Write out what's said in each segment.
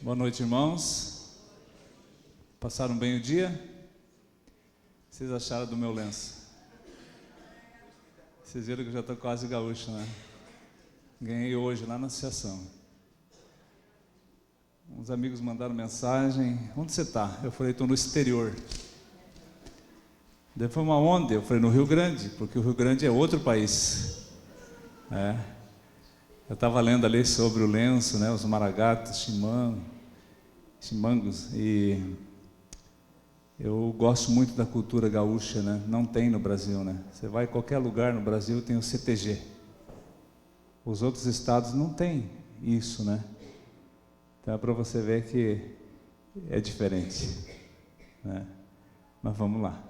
Boa noite, irmãos. Passaram bem o dia? O que vocês acharam do meu lenço? Vocês viram que eu já estou quase gaúcho, né? Ganhei hoje lá na associação. Uns amigos mandaram mensagem: onde você está? Eu falei: estou no exterior. Daí foi uma onde? Eu falei: no Rio Grande, porque o Rio Grande é outro país. Eu estava lendo ali sobre o lenço, né? Os maragatos, chimangos, e eu gosto muito da cultura gaúcha, né? Não tem no Brasil, né? Você vai em qualquer lugar no Brasil, tem o CTG. Os outros estados não tem isso, né? Então é para você ver que é diferente, né? Mas vamos lá.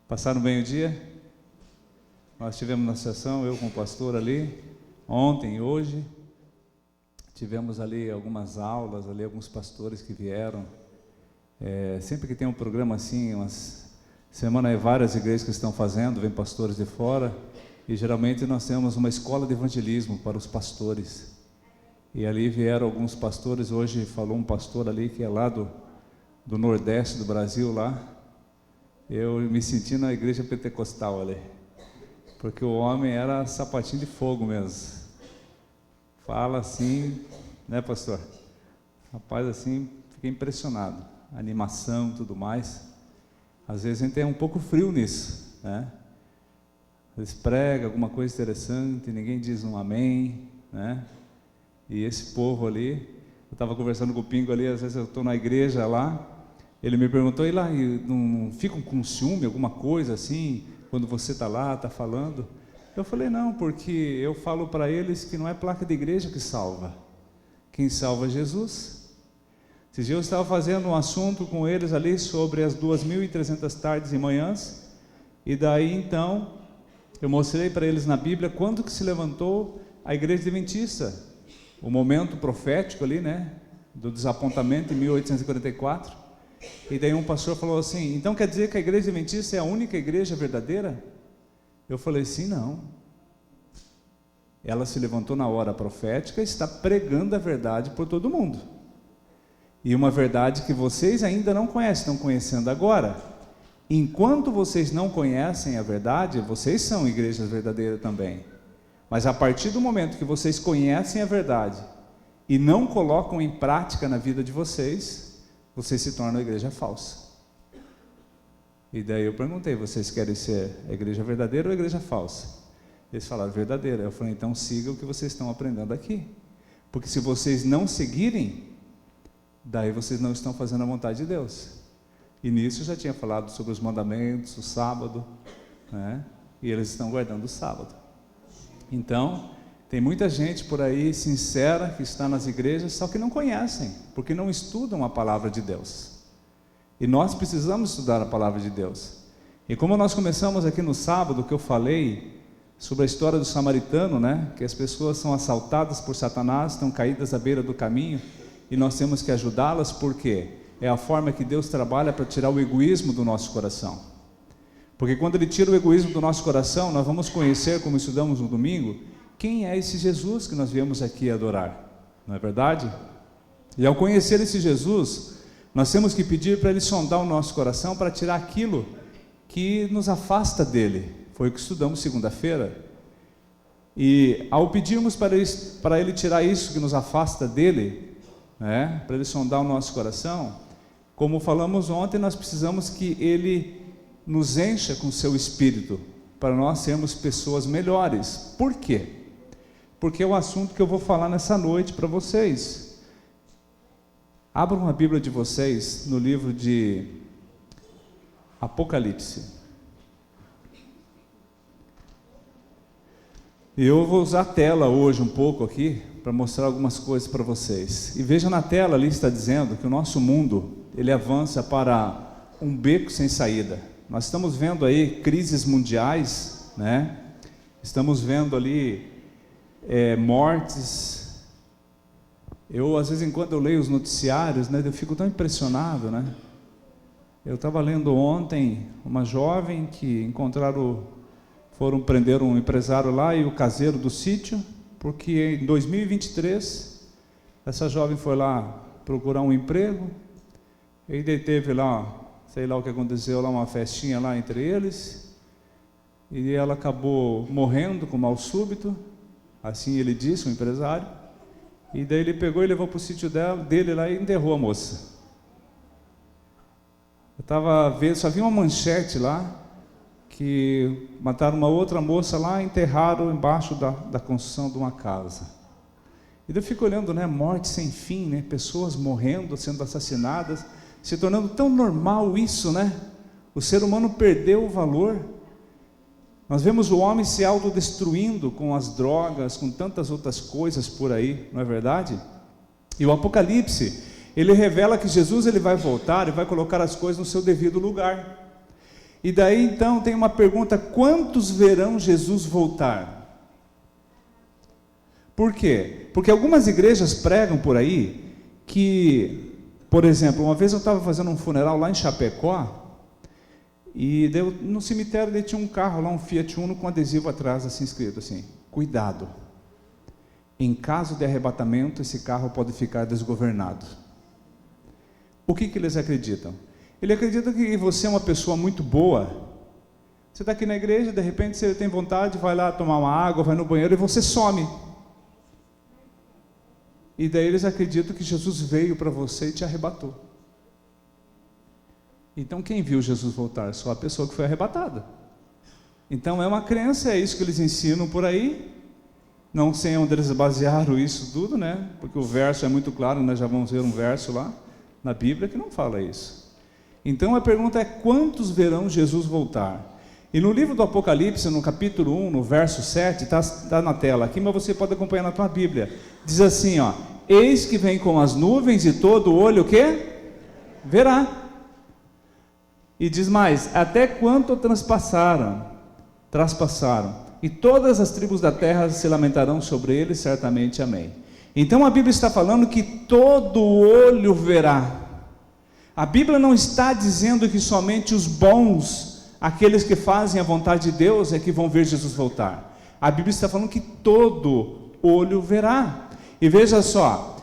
Passaram bem o dia? Nós estivemos na sessão, eu com o pastor ali, ontem e hoje. Tivemos ali algumas aulas, ali alguns pastores que vieram. Sempre que tem um programa assim, umas semana, várias igrejas que estão fazendo, vem pastores de fora, e geralmente nós temos uma escola de evangelismo para os pastores. E ali vieram alguns pastores. Hoje falou um pastor ali que é lá do Nordeste do Brasil lá. Eu me senti na igreja pentecostal ali, porque o homem era sapatinho de fogo mesmo. Fala assim, né, pastor? Rapaz, assim, fiquei impressionado. A animação, tudo mais. Às vezes a gente é um pouco frio nisso, né? Eles pregam alguma coisa interessante, ninguém diz um amém, né? E esse povo ali, eu estava conversando com o Pingo ali, às vezes eu estou na igreja lá, ele me perguntou: e lá, não ficam com ciúme, alguma coisa assim, quando você está lá, está falando? Eu falei: não, porque eu falo para eles que não é placa de igreja que salva. Quem salva é Jesus. Esses dias eu estava fazendo um assunto com eles ali sobre as 2.300 tardes e manhãs, e daí então eu mostrei para eles na Bíblia quando que se levantou a igreja adventista, o momento profético ali, né, do desapontamento em 1844. E daí um pastor falou assim: então quer dizer que a igreja adventista é a única igreja verdadeira? Eu falei: sim, não. Ela se levantou na hora profética e está pregando a verdade por todo mundo. E uma verdade que vocês ainda não conhecem, estão conhecendo agora. Enquanto vocês não conhecem a verdade, vocês são igrejas verdadeiras também. Mas a partir do momento que vocês conhecem a verdade e não colocam em prática na vida de vocês, vocês se tornam a igreja falsa. E daí eu perguntei: vocês querem ser a igreja verdadeira ou a igreja falsa? Eles falaram: verdadeira. Eu falei: então siga o que vocês estão aprendendo aqui. Porque se vocês não seguirem, daí vocês não estão fazendo a vontade de Deus. E nisso eu já tinha falado sobre os mandamentos, o sábado, né? E eles estão guardando o sábado. Então, tem muita gente por aí sincera que está nas igrejas, só que não conhecem, porque não estudam a palavra de Deus. E nós precisamos estudar a palavra de Deus. E como nós começamos aqui no sábado, que eu falei sobre a história do samaritano, né? Que as pessoas são assaltadas por Satanás, estão caídas à beira do caminho, e nós temos que ajudá-las, porque é a forma que Deus trabalha para tirar o egoísmo do nosso coração. Porque quando Ele tira o egoísmo do nosso coração, nós vamos conhecer, como estudamos no domingo, quem é esse Jesus que nós viemos aqui adorar, não é verdade? E ao conhecer esse Jesus, nós temos que pedir para Ele sondar o nosso coração, para tirar aquilo que nos afasta dEle. Foi o que estudamos segunda-feira. E ao pedirmos para Ele tirar isso que nos afasta dEle, né, para Ele sondar o nosso coração, como falamos ontem, nós precisamos que Ele nos encha com o seu Espírito, para nós sermos pessoas melhores. Por quê? Porque é o assunto que eu vou falar nessa noite para vocês. Abram a Bíblia de vocês no livro de Apocalipse. E eu vou usar a tela hoje um pouco aqui, para mostrar algumas coisas para vocês. E veja na tela, ali está dizendo que o nosso mundo, ele avança para um beco sem saída. Nós estamos vendo aí crises mundiais, né? Estamos vendo ali mortes. Eu, às vezes, enquanto eu leio os noticiários, né, eu fico tão impressionado, né? Eu estava lendo ontem uma jovem que foram prender um empresário lá e o caseiro do sítio, porque em 2023, essa jovem foi lá procurar um emprego, e daí teve lá, sei lá o que aconteceu, lá uma festinha lá entre eles, e ela acabou morrendo com mal súbito, assim ele disse, o empresário, e daí ele pegou e levou para o sítio dele lá e enterrou a moça. Eu estava vendo, só vi uma manchete lá, que mataram uma outra moça lá e enterraram embaixo da construção de uma casa. E eu fico olhando, né, morte sem fim, né, pessoas morrendo, sendo assassinadas, se tornando tão normal isso, né? O ser humano perdeu o valor. Nós vemos o homem se autodestruindo com as drogas, com tantas outras coisas por aí, não é verdade? E o Apocalipse, ele revela que Jesus ele vai voltar e vai colocar as coisas no seu devido lugar. E daí então tem uma pergunta: quantos verão Jesus voltar? Por quê? Porque algumas igrejas pregam por aí que, por exemplo, uma vez eu estava fazendo um funeral lá em Chapecó, e no cemitério tinha um carro lá, um Fiat Uno com adesivo atrás assim escrito assim: cuidado, em caso de arrebatamento esse carro pode ficar desgovernado. O que eles acreditam? Ele acredita que você é uma pessoa muito boa. Você está aqui na igreja, de repente você tem vontade, vai lá tomar uma água, vai no banheiro e você some. E daí eles acreditam que Jesus veio para você e te arrebatou. Então quem viu Jesus voltar? Só a pessoa que foi arrebatada. Então é uma crença, é isso que eles ensinam por aí. Não sei onde eles basearam isso tudo, né? Porque o verso é muito claro, nós já vamos ver um verso lá na Bíblia que não fala isso. Então a pergunta é: quantos verão Jesus voltar? E no livro do Apocalipse, no capítulo 1, no verso 7, está na tela aqui, mas você pode acompanhar na tua Bíblia. Diz assim, ó: eis que vem com as nuvens e todo olho o quê? Verá. E diz mais: até quanto trespassaram, e todas as tribos da terra se lamentarão sobre ele, certamente, amém. Então a Bíblia está falando que todo olho verá. A Bíblia não está dizendo que somente os bons, aqueles que fazem a vontade de Deus, é que vão ver Jesus voltar. A Bíblia está falando que todo olho verá. E veja só,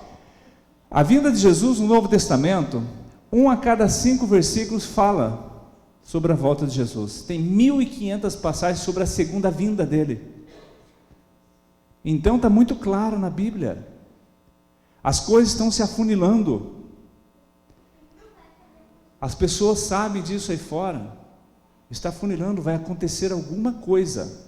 a vinda de Jesus no Novo Testamento, 1 a cada 5 versículos fala sobre a volta de Jesus. Tem 1.500 passagens sobre a segunda vinda dele. Então está muito claro na Bíblia. As coisas estão se afunilando. As pessoas sabem disso aí fora. Está afunilando, vai acontecer alguma coisa.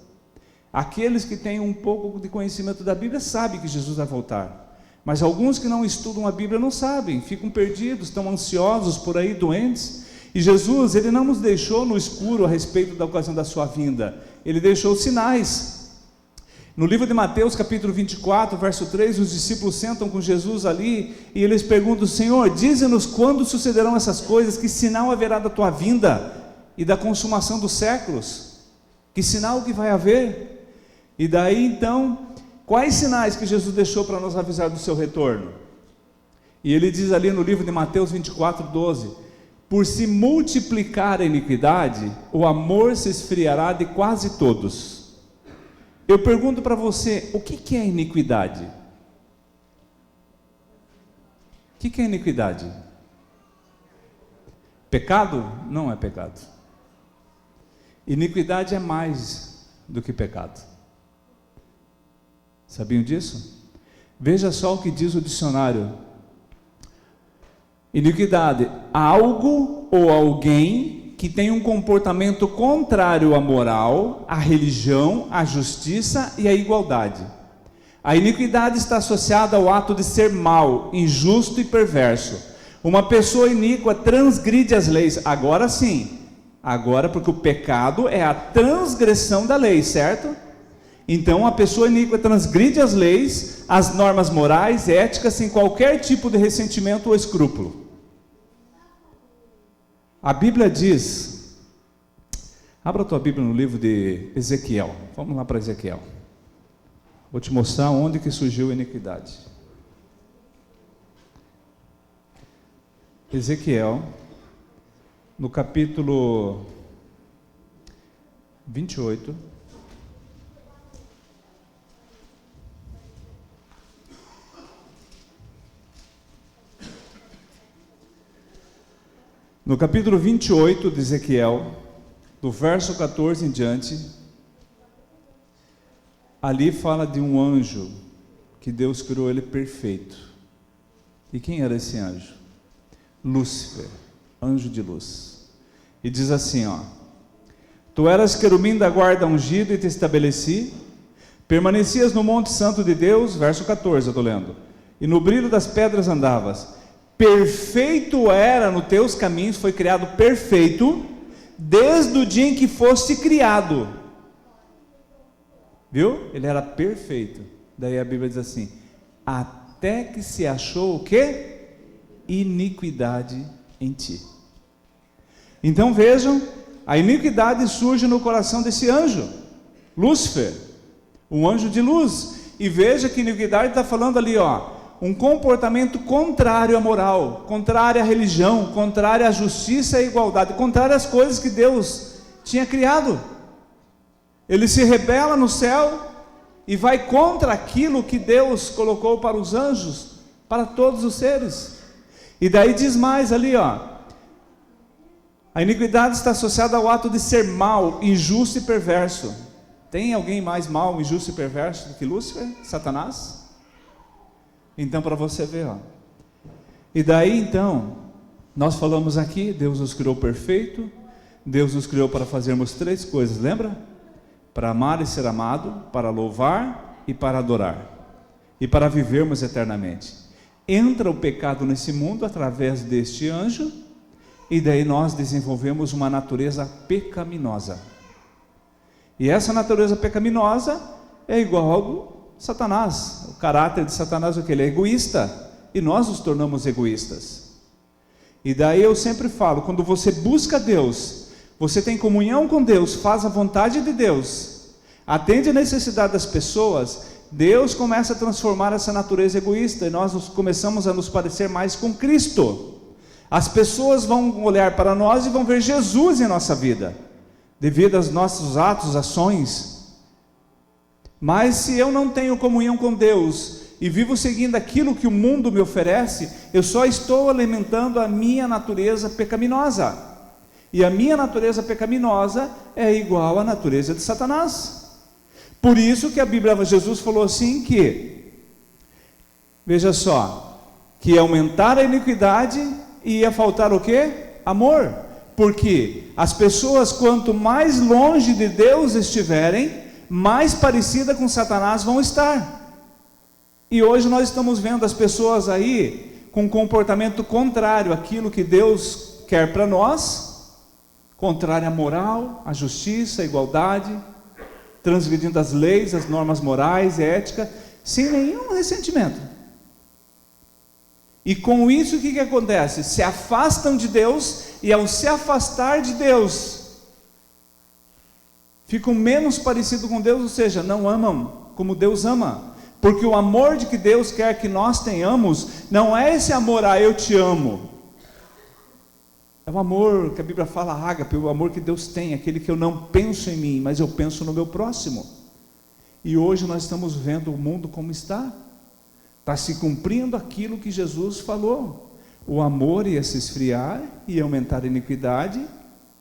Aqueles que têm um pouco de conhecimento da Bíblia sabem que Jesus vai voltar. Mas alguns que não estudam a Bíblia não sabem, ficam perdidos, estão ansiosos por aí, doentes. E Jesus, ele não nos deixou no escuro a respeito da ocasião da sua vinda. Ele deixou sinais. No livro de Mateus, capítulo 24, verso 3, os discípulos sentam com Jesus ali e eles perguntam: Senhor, dize-nos quando sucederão essas coisas, que sinal haverá da tua vinda e da consumação dos séculos? Que sinal que vai haver? E daí então, quais sinais que Jesus deixou para nos avisar do seu retorno? E ele diz ali no livro de Mateus 24, 12: por se multiplicar a iniquidade, o amor se esfriará de quase todos. Eu pergunto para você, o que é iniquidade? O que é iniquidade? Pecado? Não é pecado. Iniquidade é mais do que pecado. Sabiam disso? Veja só o que diz o dicionário. Iniquidade: algo ou alguém que tem um comportamento contrário à moral, à religião, à justiça e à igualdade. A iniquidade está associada ao ato de ser mau, injusto e perverso. Uma pessoa iníqua transgride as leis. Agora sim, agora porque o pecado é a transgressão da lei, certo? Então a pessoa iníqua transgride as leis, as normas morais, éticas, sem qualquer tipo de ressentimento ou escrúpulo. A Bíblia diz, abra a tua Bíblia no livro de Ezequiel, vamos lá para Ezequiel, vou te mostrar onde que surgiu a iniquidade. Ezequiel, no capítulo 28, No capítulo 28 de Ezequiel, do verso 14 em diante, ali fala de um anjo que Deus criou ele perfeito. E quem era esse anjo? Lúcifer, anjo de luz. E diz assim, ó: Tu eras querubim da guarda ungido e te estabeleci, permanecias no monte santo de Deus, verso 14 eu estou lendo, e no brilho das pedras andavas. Perfeito era nos teus caminhos, foi criado perfeito, desde o dia em que foste criado. Viu? Ele era perfeito. Daí a Bíblia diz assim: até que se achou o quê? Iniquidade em ti. Então vejam, a iniquidade surge no coração desse anjo, Lúcifer, um anjo de luz. E veja que iniquidade está falando ali, ó, um comportamento contrário à moral, contrário à religião, contrário à justiça e à igualdade, contrário às coisas que Deus tinha criado. Ele se rebela no céu e vai contra aquilo que Deus colocou para os anjos, para todos os seres. E daí diz mais ali, ó: a iniquidade está associada ao ato de ser mau, injusto e perverso. Tem alguém mais mau, injusto e perverso do que Lúcifer, Satanás? Então, para você ver, ó. E daí então, nós falamos aqui, Deus nos criou perfeito, Deus nos criou para fazermos três coisas, lembra? Para amar e ser amado, para louvar e para adorar, e para vivermos eternamente. Entra o pecado nesse mundo através deste anjo, e daí nós desenvolvemos uma natureza pecaminosa. E essa natureza pecaminosa é igual ao Satanás. O caráter de Satanás é o que? Ele é egoísta, e nós nos tornamos egoístas. E daí eu sempre falo, quando você busca Deus, você tem comunhão com Deus, faz a vontade de Deus, atende a necessidade das pessoas, Deus começa a transformar essa natureza egoísta, e nós começamos a nos parecer mais com Cristo. As pessoas vão olhar para nós e vão ver Jesus em nossa vida, devido aos nossos atos, ações. Mas se eu não tenho comunhão com Deus e vivo seguindo aquilo que o mundo me oferece, eu só estou alimentando a minha natureza pecaminosa. E a minha natureza pecaminosa é igual à natureza de Satanás. Por isso que a Bíblia, Jesus falou assim que, veja só, que ia aumentar a iniquidade e ia faltar o quê? Amor. Porque as pessoas, quanto mais longe de Deus estiverem, mais parecida com Satanás vão estar. E hoje nós estamos vendo as pessoas aí com um comportamento contrário àquilo que Deus quer para nós, contrário à moral, à justiça, à igualdade, transgredindo as leis, as normas morais e ética, sem nenhum ressentimento. E com isso o que acontece? Se afastam de Deus, e ao se afastar de Deus, ficam menos parecidos com Deus, ou seja, não amam como Deus ama, porque o amor de que Deus quer que nós tenhamos, não é esse amor, eu te amo, é o amor que a Bíblia fala, ágape, o amor que Deus tem, aquele que eu não penso em mim, mas eu penso no meu próximo. E hoje nós estamos vendo o mundo como está se cumprindo aquilo que Jesus falou, o amor ia se esfriar, ia aumentar a iniquidade,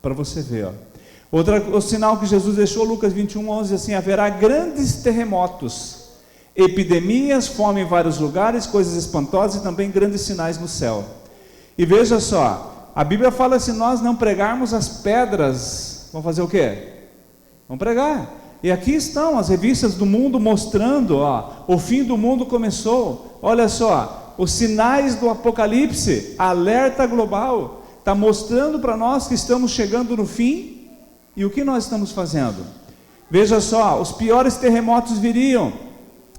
para você ver, ó. O sinal que Jesus deixou, Lucas 21:11, assim: haverá grandes terremotos, epidemias, fome em vários lugares, coisas espantosas e também grandes sinais no céu. E veja só, a Bíblia fala: se nós não pregarmos as pedras, vamos fazer o quê? Vamos pregar. E aqui estão as revistas do mundo mostrando, ó, o fim do mundo começou. Olha só, os sinais do Apocalipse, alerta global, está mostrando para nós que estamos chegando no fim. E o que nós estamos fazendo? Veja só, os piores terremotos viriam.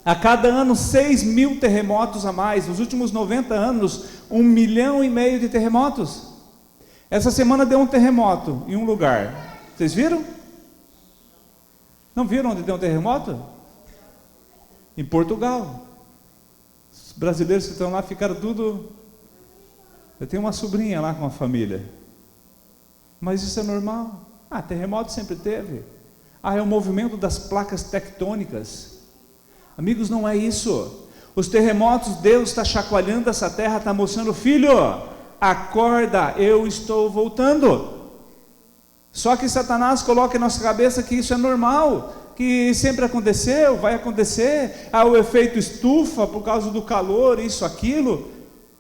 A cada ano 6.000 terremotos a mais. Nos últimos 90 anos, 1,5 milhão de terremotos. Essa semana deu um terremoto em um lugar. Vocês viram? Não viram onde deu um terremoto? Em Portugal. Os brasileiros que estão lá ficaram tudo... Eu tenho uma sobrinha lá com a família. Mas isso é normal. Terremoto sempre teve. É o movimento das placas tectônicas. Amigos, não é isso. Os terremotos, Deus está chacoalhando essa terra, está mostrando: filho, acorda, eu estou voltando. Só que Satanás coloca em nossa cabeça que isso é normal, que sempre aconteceu, vai acontecer, o efeito estufa por causa do calor, isso, aquilo,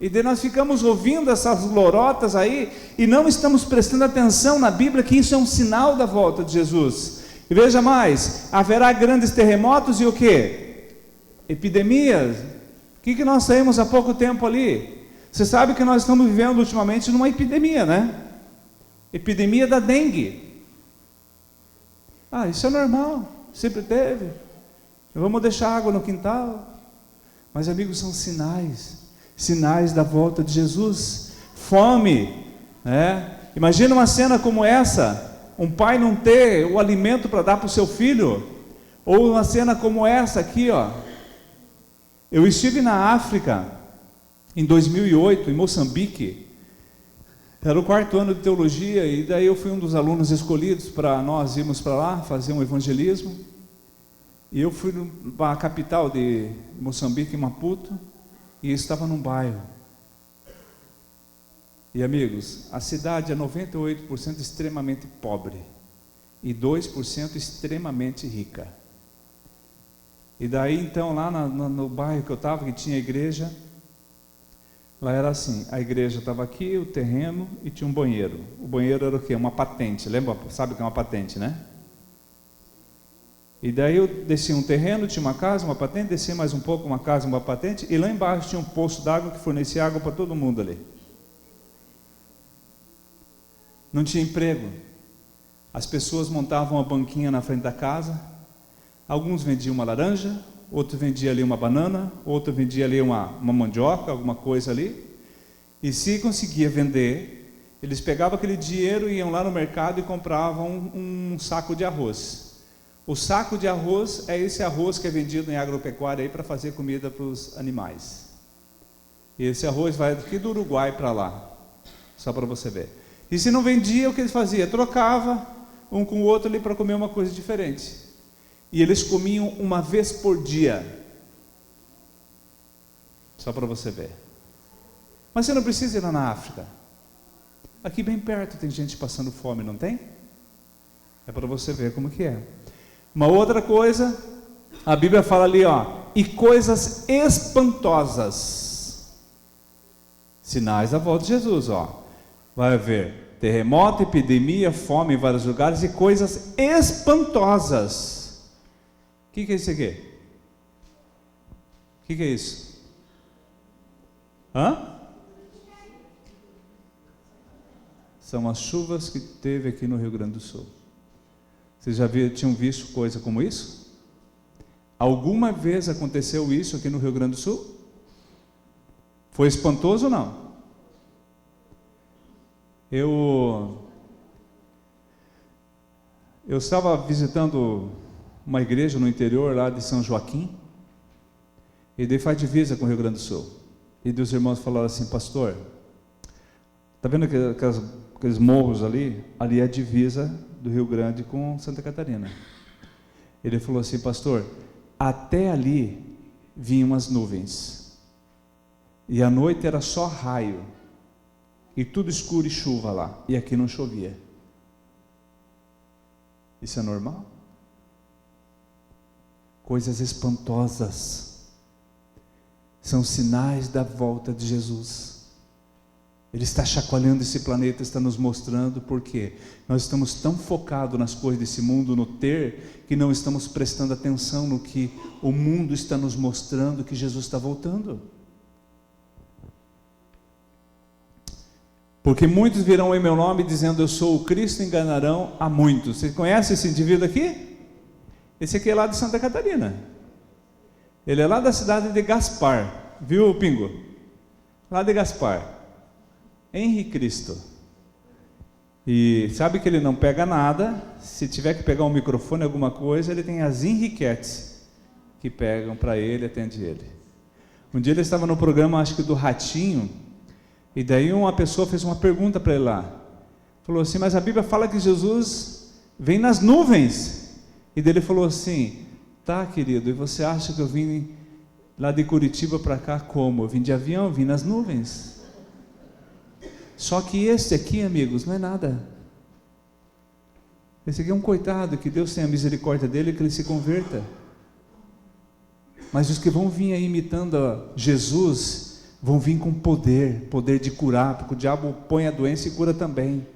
e daí nós ficamos ouvindo essas lorotas aí, e não estamos prestando atenção na Bíblia, que isso é um sinal da volta de Jesus. E veja mais, haverá grandes terremotos e o quê? Epidemias. O que nós saímos há pouco tempo ali? Você sabe que nós estamos vivendo ultimamente numa epidemia, né? Epidemia da dengue. Isso é normal, sempre teve. Vamos deixar água no quintal. Mas amigos, são sinais da volta de Jesus. Fome, né? Imagina uma cena como essa, um pai não ter o alimento para dar para o seu filho, ou uma cena como essa aqui, ó. Eu estive na África em 2008, em Moçambique. Era o 4º ano de teologia, e daí eu fui um dos alunos escolhidos para nós irmos para lá fazer um evangelismo. E eu fui para a capital de Moçambique, Maputo, e estava num bairro. E amigos, a cidade é 98% extremamente pobre e 2% extremamente rica. E daí então lá no bairro que eu estava, que tinha igreja, lá era assim, a igreja estava aqui, o terreno, e tinha um banheiro. O banheiro era o quê? Uma patente, lembra? Sabe o que é uma patente, né? E daí eu descia um terreno, tinha uma casa, uma patente, descia mais um pouco, uma casa, uma patente, e lá embaixo tinha um poço d'água que fornecia água para todo mundo ali. Não tinha emprego. As pessoas montavam uma banquinha na frente da casa. Alguns vendiam uma laranja, outro vendia ali uma banana, outro vendia ali uma mandioca, alguma coisa ali. E se conseguia vender, eles pegavam aquele dinheiro, iam lá no mercado e compravam um saco de arroz. O saco de arroz é esse arroz que é vendido em agropecuária aí para fazer comida para os animais. E esse arroz vai daqui do Uruguai para lá, só para você ver. E se não vendia, o que eles faziam? Trocava um com o outro ali para comer uma coisa diferente. E eles comiam uma vez por dia. Só para você ver. Mas você não precisa ir lá na África. Aqui bem perto tem gente passando fome, não tem? É para você ver como que é. Uma outra coisa, a Bíblia fala ali, ó, e coisas espantosas. Sinais da volta de Jesus, ó. Vai haver terremoto, epidemia, fome em vários lugares e coisas espantosas. O que é isso aqui? O que é isso? São as chuvas que teve aqui no Rio Grande do Sul. Vocês já tinham visto coisa como isso? Alguma vez aconteceu isso aqui no Rio Grande do Sul? Foi espantoso ou não? Eu estava visitando uma igreja no interior lá de São Joaquim, e daí faz divisa com o Rio Grande do Sul. E dos irmãos falaram assim: pastor, está vendo aqueles morros ali? Ali é a divisa do Rio Grande com Santa Catarina. Ele falou assim: pastor, até ali vinham as nuvens, e à noite era só raio, e tudo escuro e chuva lá, e aqui não chovia. Isso é normal? Coisas espantosas são sinais da volta de Jesus. Ele está chacoalhando esse planeta, está nos mostrando, porque nós estamos tão focados nas coisas desse mundo, no ter, que não estamos prestando atenção no que o mundo está nos mostrando, que Jesus está voltando. Porque muitos virão em meu nome dizendo: eu sou o Cristo, enganarão a muitos. Você conhece esse indivíduo aqui? Esse aqui é lá de Santa Catarina. Ele é lá da cidade de Gaspar. Viu, Pingo? Lá de Gaspar. Henrique Cristo. E sabe que ele não pega nada. Se tiver que pegar um microfone, alguma coisa, ele tem as Henriquetes que pegam para ele, atende ele. Um dia ele estava no programa, acho que do Ratinho, e daí uma pessoa fez uma pergunta para ele lá. Falou assim: mas a Bíblia fala que Jesus vem nas nuvens. E daí ele falou assim: tá, querido, e você acha que eu vim lá de Curitiba para cá como? Eu vim de avião, vim nas nuvens. Só que esse aqui, amigos, não é nada. Esse aqui é um coitado, que Deus tenha misericórdia dele e que ele se converta. Mas os que vão vir aí imitando a Jesus, vão vir com poder de curar, porque o diabo põe a doença e cura também.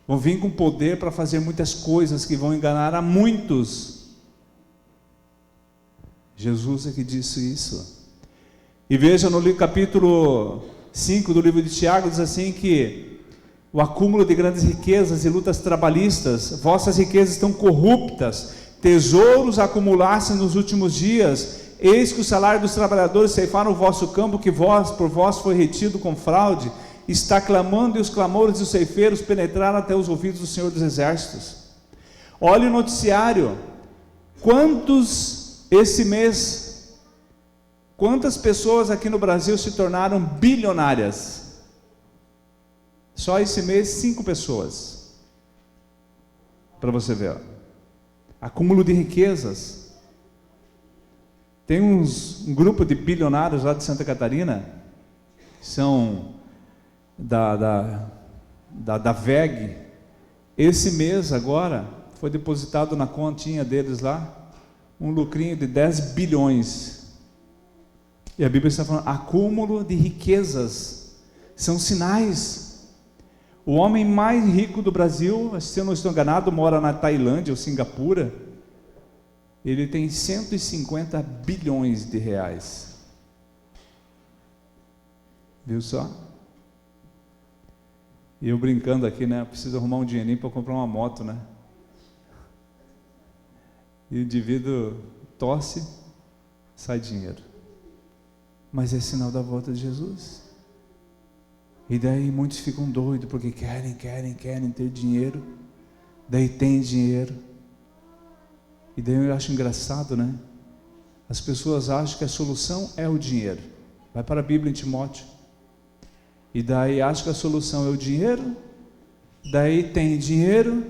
Vão vir com poder para fazer muitas coisas que vão enganar a muitos. Jesus é que disse isso. E veja no capítulo 5 do livro de Tiago, diz assim que o acúmulo de grandes riquezas e lutas trabalhistas, vossas riquezas estão corruptas, tesouros acumulassem nos últimos dias, eis que o salário dos trabalhadores ceifaram o vosso campo, que por vós foi retido com fraude, está clamando, e os clamores dos ceifeiros penetraram até os ouvidos do Senhor dos Exércitos. Olhe o noticiário, esse mês, quantas pessoas aqui no Brasil se tornaram bilionárias? Só esse mês, 5 pessoas, para você ver, ó. Acúmulo de riquezas. Tem um grupo de bilionários lá de Santa Catarina, que são da VEG. Esse mês agora, foi depositado na continha deles lá, um lucrinho de 10 bilhões, e a Bíblia está falando, acúmulo de riquezas, são sinais. O homem mais rico do Brasil, se eu não estou enganado, mora na Tailândia ou Singapura, ele tem 150 bilhões de reais, viu só? E eu brincando aqui, né, preciso arrumar um dinheirinho para comprar uma moto, né? E o indivíduo tosse, sai dinheiro. Mas é sinal da volta de Jesus. E daí muitos ficam doidos, porque querem ter dinheiro. Daí tem dinheiro. E daí eu acho engraçado, né? As pessoas acham que a solução é o dinheiro. Vai para a Bíblia em Timóteo. E daí acham que a solução é o dinheiro. Daí tem dinheiro.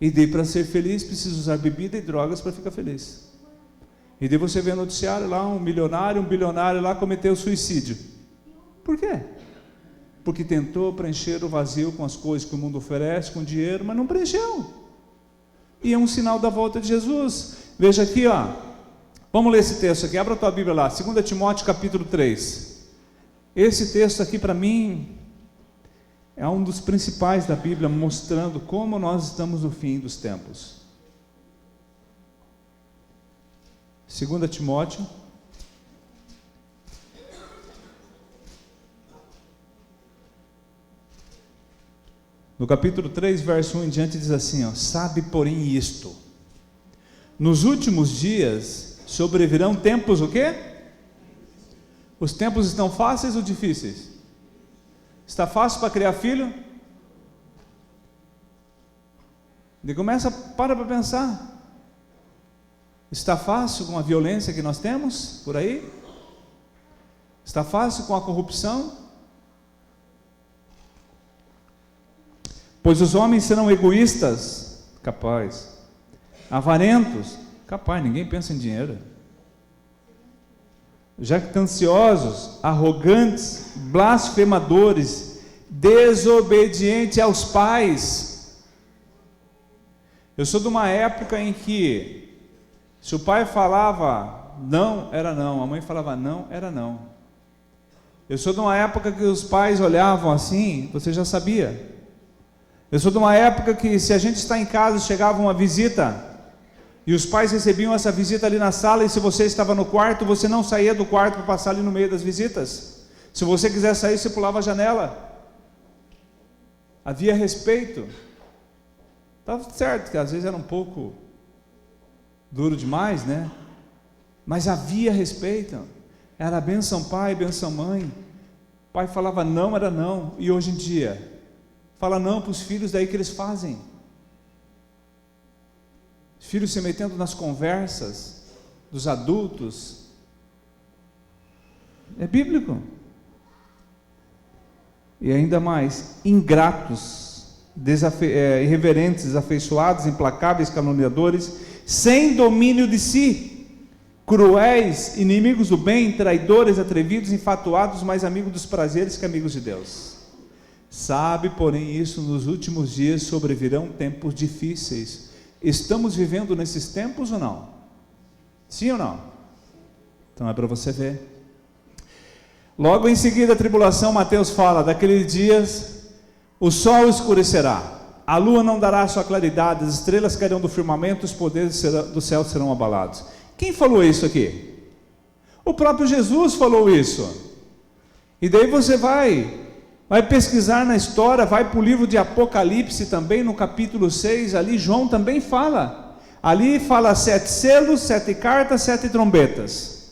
E daí para ser feliz precisa usar bebida e drogas para ficar feliz. E daí você vê no noticiário lá, um bilionário lá cometeu suicídio. Por quê? Porque tentou preencher o vazio com as coisas que o mundo oferece, com dinheiro, mas não preencheu. E é um sinal da volta de Jesus. Veja aqui, ó. Vamos ler esse texto aqui, abra a tua Bíblia lá, 2 Timóteo capítulo 3. Esse texto aqui para mim é um dos principais da Bíblia, mostrando como nós estamos no fim dos tempos. 2 Timóteo no capítulo 3, verso 1 em diante, diz assim, ó, sabe porém isto, nos últimos dias sobrevirão tempos o quê? Os tempos estão fáceis ou difíceis? Está fácil para criar filho? E começa, para pensar. Está fácil com a violência que nós temos por aí? Está fácil com a corrupção? Pois os homens serão egoístas, capaz, avarentos, capaz, ninguém pensa em dinheiro, jactanciosos, arrogantes, blasfemadores, desobedientes aos pais. Eu sou de uma época em que, se o pai falava não, era não, a mãe falava não, era não. Eu sou de uma época que os pais olhavam assim, você já sabia. Eu sou de uma época que, se a gente está em casa, chegava uma visita, e os pais recebiam essa visita ali na sala, e se você estava no quarto, você não saía do quarto para passar ali no meio das visitas. Se você quiser sair, você pulava a janela. Havia respeito. Estava certo que às vezes era um pouco duro demais, né? Mas havia respeito. Era benção pai, benção mãe. O pai falava não, era não. E hoje em dia fala não para os filhos, daí que eles fazem. Os filhos se metendo nas conversas dos adultos. É bíblico. E ainda mais, ingratos, irreverentes, desafeiçoados, implacáveis, caluniadores, sem domínio de si, cruéis, inimigos do bem, traidores, atrevidos, infatuados, mais amigos dos prazeres que amigos de Deus. Sabe, porém, isso, nos últimos dias sobrevirão tempos difíceis. Estamos vivendo nesses tempos ou não? Sim ou não? Então é para você ver. Logo em seguida a tribulação, Mateus fala, daqueles dias o sol escurecerá, a lua não dará sua claridade, as estrelas cairão do firmamento, os poderes do céu serão abalados. Quem falou isso aqui? O próprio Jesus falou isso. E daí você vai pesquisar na história, vai para o livro de Apocalipse também, no capítulo 6, ali João também fala. Ali fala 7 selos, 7 cartas, 7 trombetas.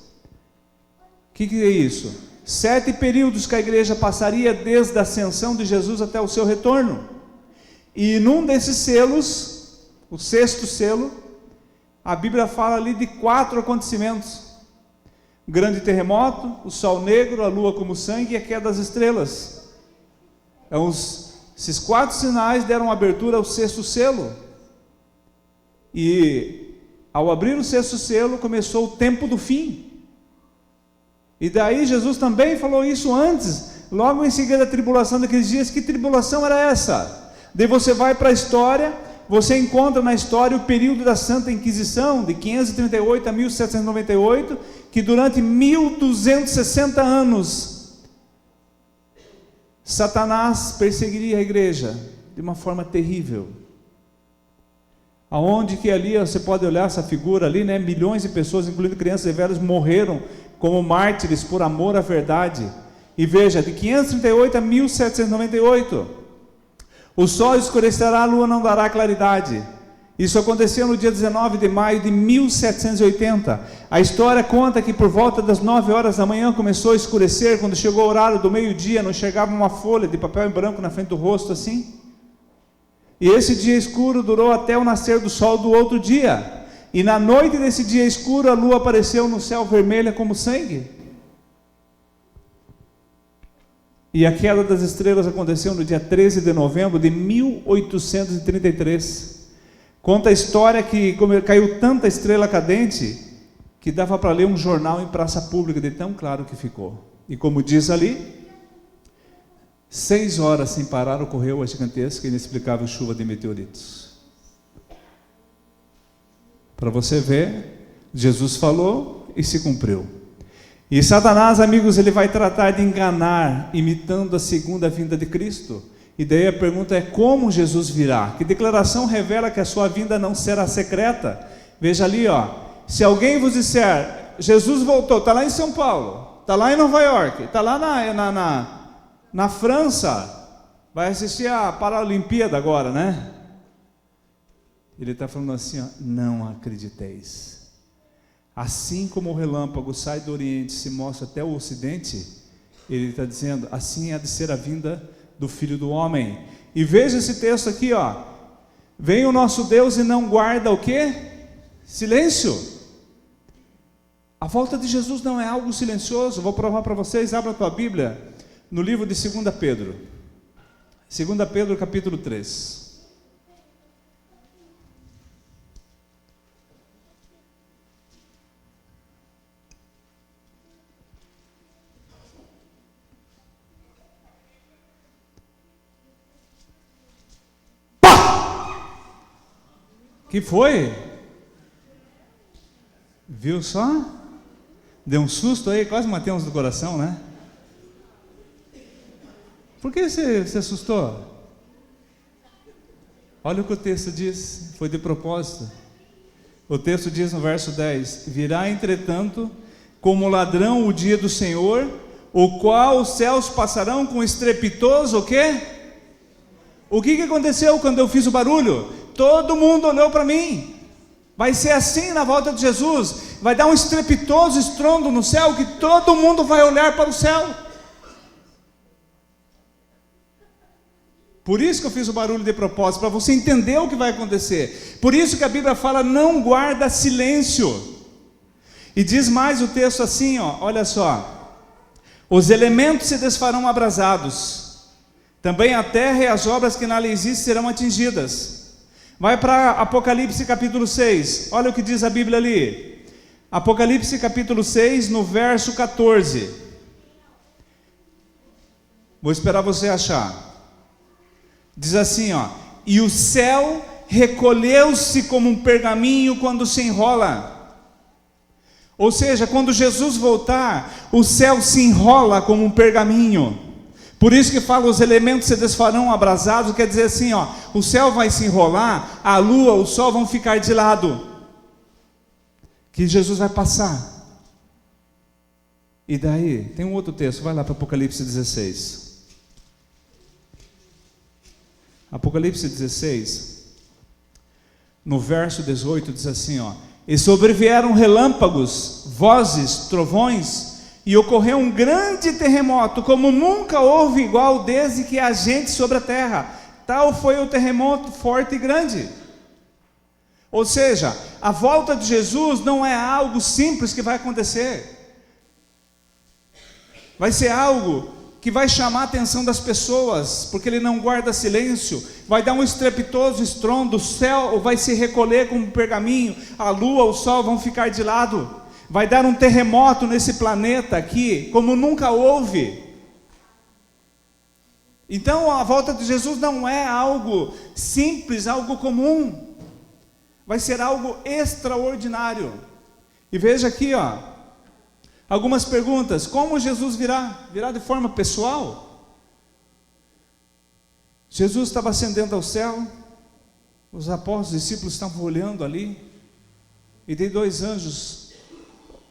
O que é isso? 7 períodos que a igreja passaria desde a ascensão de Jesus até o seu retorno. E num desses selos, o 6º selo, a Bíblia fala ali de 4 acontecimentos: o grande terremoto, o sol negro, a lua como sangue e a queda das estrelas. Então, esses 4 sinais deram abertura ao 6º selo. E ao abrir o 6º selo, começou o tempo do fim. E daí Jesus também falou isso antes, logo em seguida da tribulação daqueles dias. Que tribulação era essa? Daí você vai para a história, você encontra na história o período da Santa Inquisição, de 538 a 1798, que durante 1260 anos, Satanás perseguiria a igreja de uma forma terrível. Aonde que ali, você pode olhar essa figura ali, né? Milhões de pessoas, incluindo crianças e velhos, morreram como mártires por amor à verdade. E veja, de 538 a 1798, o sol escurecerá, a lua não dará claridade. Isso aconteceu no dia 19 de maio de 1780. A história conta que por volta das 9 horas da manhã começou a escurecer. Quando chegou o horário do meio-dia, não chegava uma folha de papel em branco na frente do rosto assim. E esse dia escuro durou até o nascer do sol do outro dia. E na noite desse dia escuro, a lua apareceu no céu vermelha como sangue. E a queda das estrelas aconteceu no dia 13 de novembro de 1833. Conta a história que caiu tanta estrela cadente que dava para ler um jornal em praça pública, de tão claro que ficou. E como diz ali, 6 horas sem parar ocorreu a gigantesca e inexplicável chuva de meteoritos. Para você ver, Jesus falou e se cumpriu. E Satanás, amigos, ele vai tratar de enganar, imitando a segunda vinda de Cristo. E daí a pergunta é: como Jesus virá? Que declaração revela que a sua vinda não será secreta? Veja ali, se alguém vos disser, Jesus voltou, está lá em São Paulo, está lá em Nova York, está lá na França, vai assistir a Paralimpíada agora, né? Ele está falando assim, não acrediteis. Assim como o relâmpago sai do Oriente e se mostra até o Ocidente, ele está dizendo, assim há de ser a vinda do Filho do Homem. E veja esse texto aqui, vem o nosso Deus e não guarda o quê? Silêncio. A volta de Jesus não é algo silencioso. Vou provar para vocês. Abra a tua Bíblia no livro de 2 Pedro. 2 Pedro capítulo 3. Que foi? Viu só? Deu um susto aí, quase matei uns do coração, né? Por que você se assustou? Olha o que o texto diz, foi de propósito. O texto diz no verso 10: virá entretanto como ladrão o dia do Senhor, o qual os céus passarão com estrepitoso o quê? O que aconteceu quando eu fiz o barulho? Todo mundo olhou para mim. Vai ser assim na volta de Jesus. Vai dar um estrepitoso estrondo no céu, que todo mundo vai olhar para o céu. Por isso que eu fiz o barulho de propósito, para você entender o que vai acontecer. Por isso que a Bíblia fala, não guarda silêncio. E diz mais o texto assim, olha só: os elementos se desfarão abrasados, também a terra e as obras que nela existem serão atingidas. Vai para Apocalipse capítulo 6, olha o que diz a Bíblia ali. Apocalipse capítulo 6, no verso 14. Vou esperar você achar. Diz assim, ó: e o céu recolheu-se como um pergaminho quando se enrola. Ou seja, quando Jesus voltar, o céu se enrola como um pergaminho. Por isso que fala, os elementos se desfarão abrasados, quer dizer assim, ó, o céu vai se enrolar, a lua, o sol vão ficar de lado, que Jesus vai passar. E daí, tem um outro texto, vai lá para Apocalipse 16. Apocalipse 16, no verso 18, diz assim, ó: e sobrevieram relâmpagos, vozes, trovões, e ocorreu um grande terremoto, como nunca houve igual desde que há gente sobre a terra. Tal foi o terremoto forte e grande. Ou seja, a volta de Jesus não é algo simples que vai acontecer. Vai ser algo que vai chamar a atenção das pessoas, porque ele não guarda silêncio. Vai dar um estrepitoso estrondo, o céu vai se recolher como um pergaminho, a lua, o sol vão ficar de lado. Vai dar um terremoto nesse planeta aqui, como nunca houve. Então a volta de Jesus não é algo simples, algo comum. Vai ser algo extraordinário. E veja aqui, ó, algumas perguntas. Como Jesus virá? Virá de forma pessoal? Jesus estava ascendendo ao céu, os apóstolos, os discípulos estavam olhando ali, e daí 2 anjos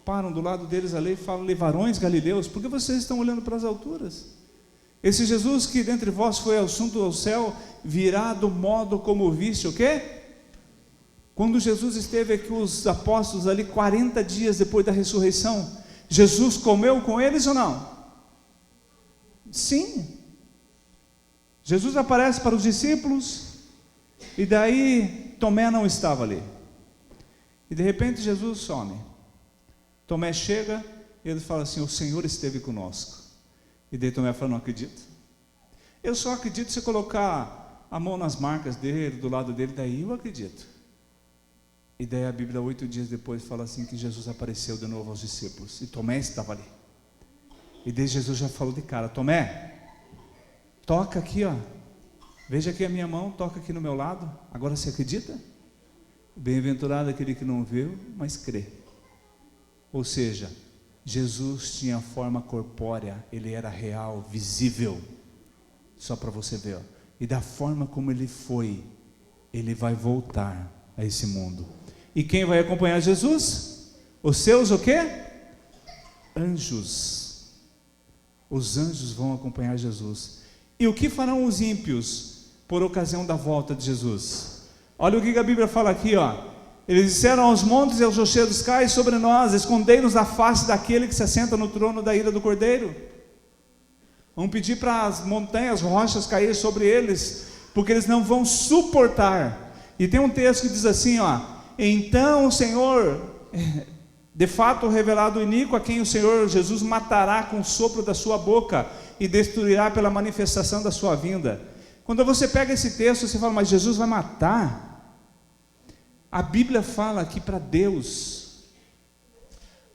param do lado deles ali e falam: varões galileus, por que vocês estão olhando para as alturas? Esse Jesus que dentre vós foi assunto ao céu, virá do modo como viste, o quê? Quando Jesus esteve aqui, os apóstolos ali, 40 dias depois da ressurreição, Jesus comeu com eles ou não? Sim. Jesus aparece para os discípulos, e daí Tomé não estava ali, e de repente Jesus some. Tomé chega e ele fala assim: o Senhor esteve conosco. E daí Tomé fala: não acredito. Eu só acredito se colocar a mão nas marcas dele, do lado dele, daí eu acredito. E daí a Bíblia, 8 dias depois, fala assim que Jesus apareceu de novo aos discípulos, e Tomé estava ali. E daí Jesus já falou de cara: Tomé, toca aqui, ó, veja aqui a minha mão, toca aqui no meu lado, agora você acredita? Bem-aventurado aquele que não viu, mas crê. Ou seja, Jesus tinha forma corpórea, ele era real, visível, só para você ver, ó. E da forma como ele foi, ele vai voltar a esse mundo. E quem vai acompanhar Jesus? Os seus o quê? Anjos. Os anjos vão acompanhar Jesus. E o que farão os ímpios por ocasião da volta de Jesus? Olha o que a Bíblia fala aqui, ó. Eles disseram aos montes e aos rochedos: cai sobre nós, escondei-nos da face daquele que se assenta no trono da ira do Cordeiro. Vão pedir para as montanhas, rochas cair sobre eles, porque eles não vão suportar. E tem um texto que diz assim, ó: então o Senhor, de fato revelado o iníquo, a quem o Senhor Jesus matará com o sopro da sua boca e destruirá pela manifestação da sua vinda. Quando você pega esse texto, você fala: mas Jesus vai matar? A Bíblia fala que para Deus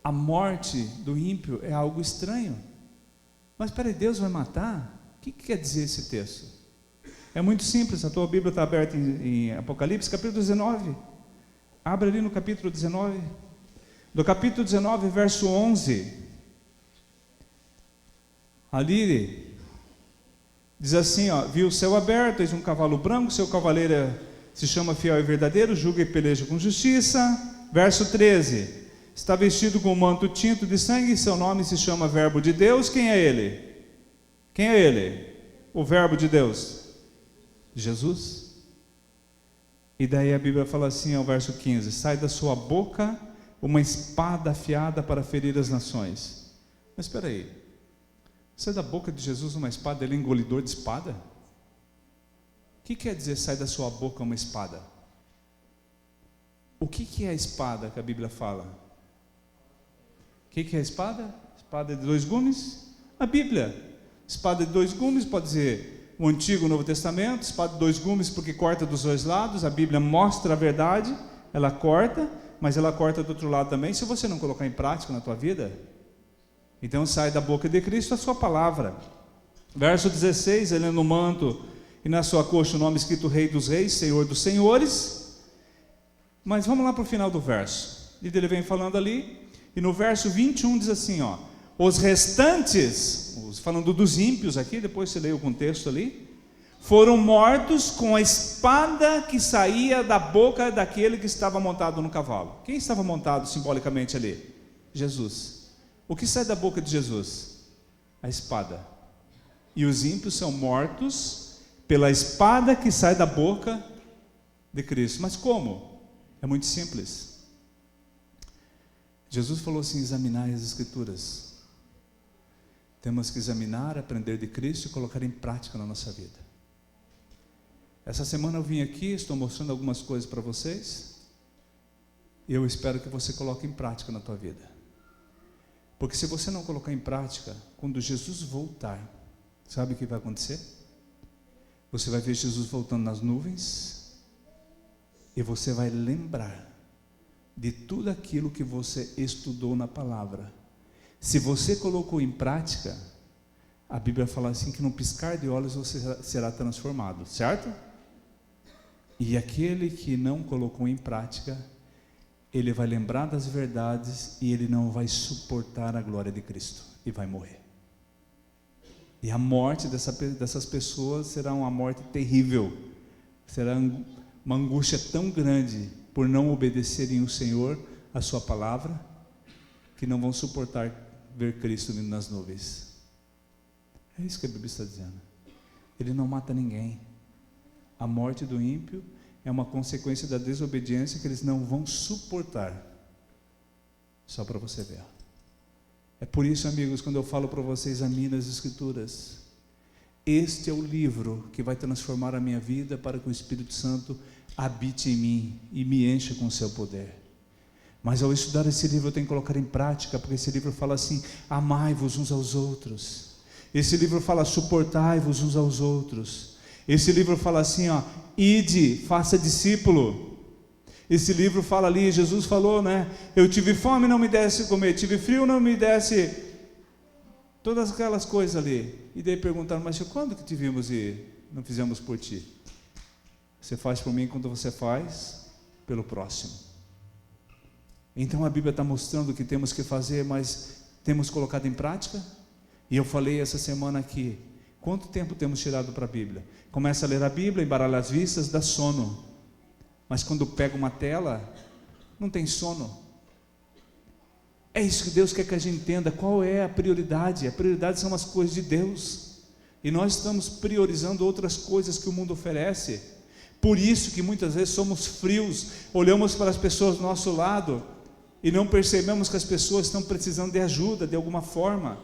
a morte do ímpio é algo estranho. Mas peraí, Deus vai matar? O que quer dizer esse texto? É muito simples. A tua Bíblia está aberta em Apocalipse capítulo 19. Abre ali no capítulo 19. Do capítulo 19, verso 11. Ali diz assim, ó: viu o céu aberto, eis um cavalo branco, seu cavaleiro se chama Fiel e Verdadeiro, julga e peleja com justiça. Verso 13: está vestido com um manto tinto de sangue, e seu nome se chama Verbo de Deus. Quem é ele? Quem é ele? O Verbo de Deus? Jesus. E daí a Bíblia fala assim, ao verso 15: sai da sua boca uma espada afiada para ferir as nações. Mas espera aí, sai da boca de Jesus uma espada, ele é engolidor de espada? O que quer dizer sai da sua boca uma espada? O que é a espada que a Bíblia fala? O que é a espada? Espada de 2 gumes? A Bíblia. Espada de 2 gumes pode dizer o Antigo e o Novo Testamento. Espada de 2 gumes porque corta dos 2 lados. A Bíblia mostra a verdade, ela corta, mas ela corta do outro lado também, se você não colocar em prática na tua vida. Então sai da boca de Cristo a sua palavra. Verso 16, ele no manto, e na sua coxa o nome escrito Rei dos Reis, Senhor dos Senhores. Mas vamos lá para o final do verso. E ele vem falando ali, e no verso 21 diz assim, ó: os restantes, falando dos ímpios aqui, depois você lê o contexto ali, foram mortos com a espada que saía da boca daquele que estava montado no cavalo. Quem estava montado simbolicamente ali? Jesus. O que sai da boca de Jesus? A espada. E os ímpios são mortos pela espada que sai da boca de Cristo. Mas como? É muito simples. Jesus falou assim: examinai as Escrituras. Temos que examinar, aprender de Cristo e colocar em prática na nossa vida. Essa semana eu vim aqui, estou mostrando algumas coisas para vocês, e eu espero que você coloque em prática na tua vida. Porque se você não colocar em prática, quando Jesus voltar, sabe o que vai acontecer? Você vai ver Jesus voltando nas nuvens, e você vai lembrar de tudo aquilo que você estudou na palavra. Se você colocou em prática, a Bíblia fala assim que num piscar de olhos você será transformado, certo? E aquele que não colocou em prática, ele vai lembrar das verdades e ele não vai suportar a glória de Cristo e vai morrer. E a morte dessas pessoas será uma morte terrível, será uma angústia tão grande por não obedecerem o Senhor, a sua palavra, que não vão suportar ver Cristo vindo nas nuvens. É isso que a Bíblia está dizendo. Ele não mata ninguém. A morte do ímpio é uma consequência da desobediência que eles não vão suportar. Só para você ver. É por isso, amigos, quando eu falo para vocês, examine as Escrituras. Este é o livro que vai transformar a minha vida para que o Espírito Santo habite em mim e me encha com o seu poder. Mas ao estudar esse livro eu tenho que colocar em prática, porque esse livro fala assim: amai-vos uns aos outros. Esse livro fala: suportai-vos uns aos outros. Esse livro fala assim, ó: ide, faça discípulo. Esse livro fala ali, Jesus falou, né? Eu tive fome, não me desse comer, tive frio, não me desse, todas aquelas coisas ali. E daí perguntaram: mas quando que te vimos e não fizemos por ti? Você faz por mim quando você faz pelo próximo. Então a Bíblia está mostrando o que temos que fazer, mas temos colocado em prática? E eu falei essa semana aqui, quanto tempo temos tirado para a Bíblia? Começa a ler a Bíblia, embaralha as vistas, dá sono. Mas quando pega uma tela, não tem sono. É isso que Deus quer que a gente entenda. Qual é a prioridade? A prioridade são as coisas de Deus. E nós estamos priorizando outras coisas que o mundo oferece. Por isso que muitas vezes somos frios, olhamos para as pessoas do nosso lado e não percebemos que as pessoas estão precisando de ajuda de alguma forma.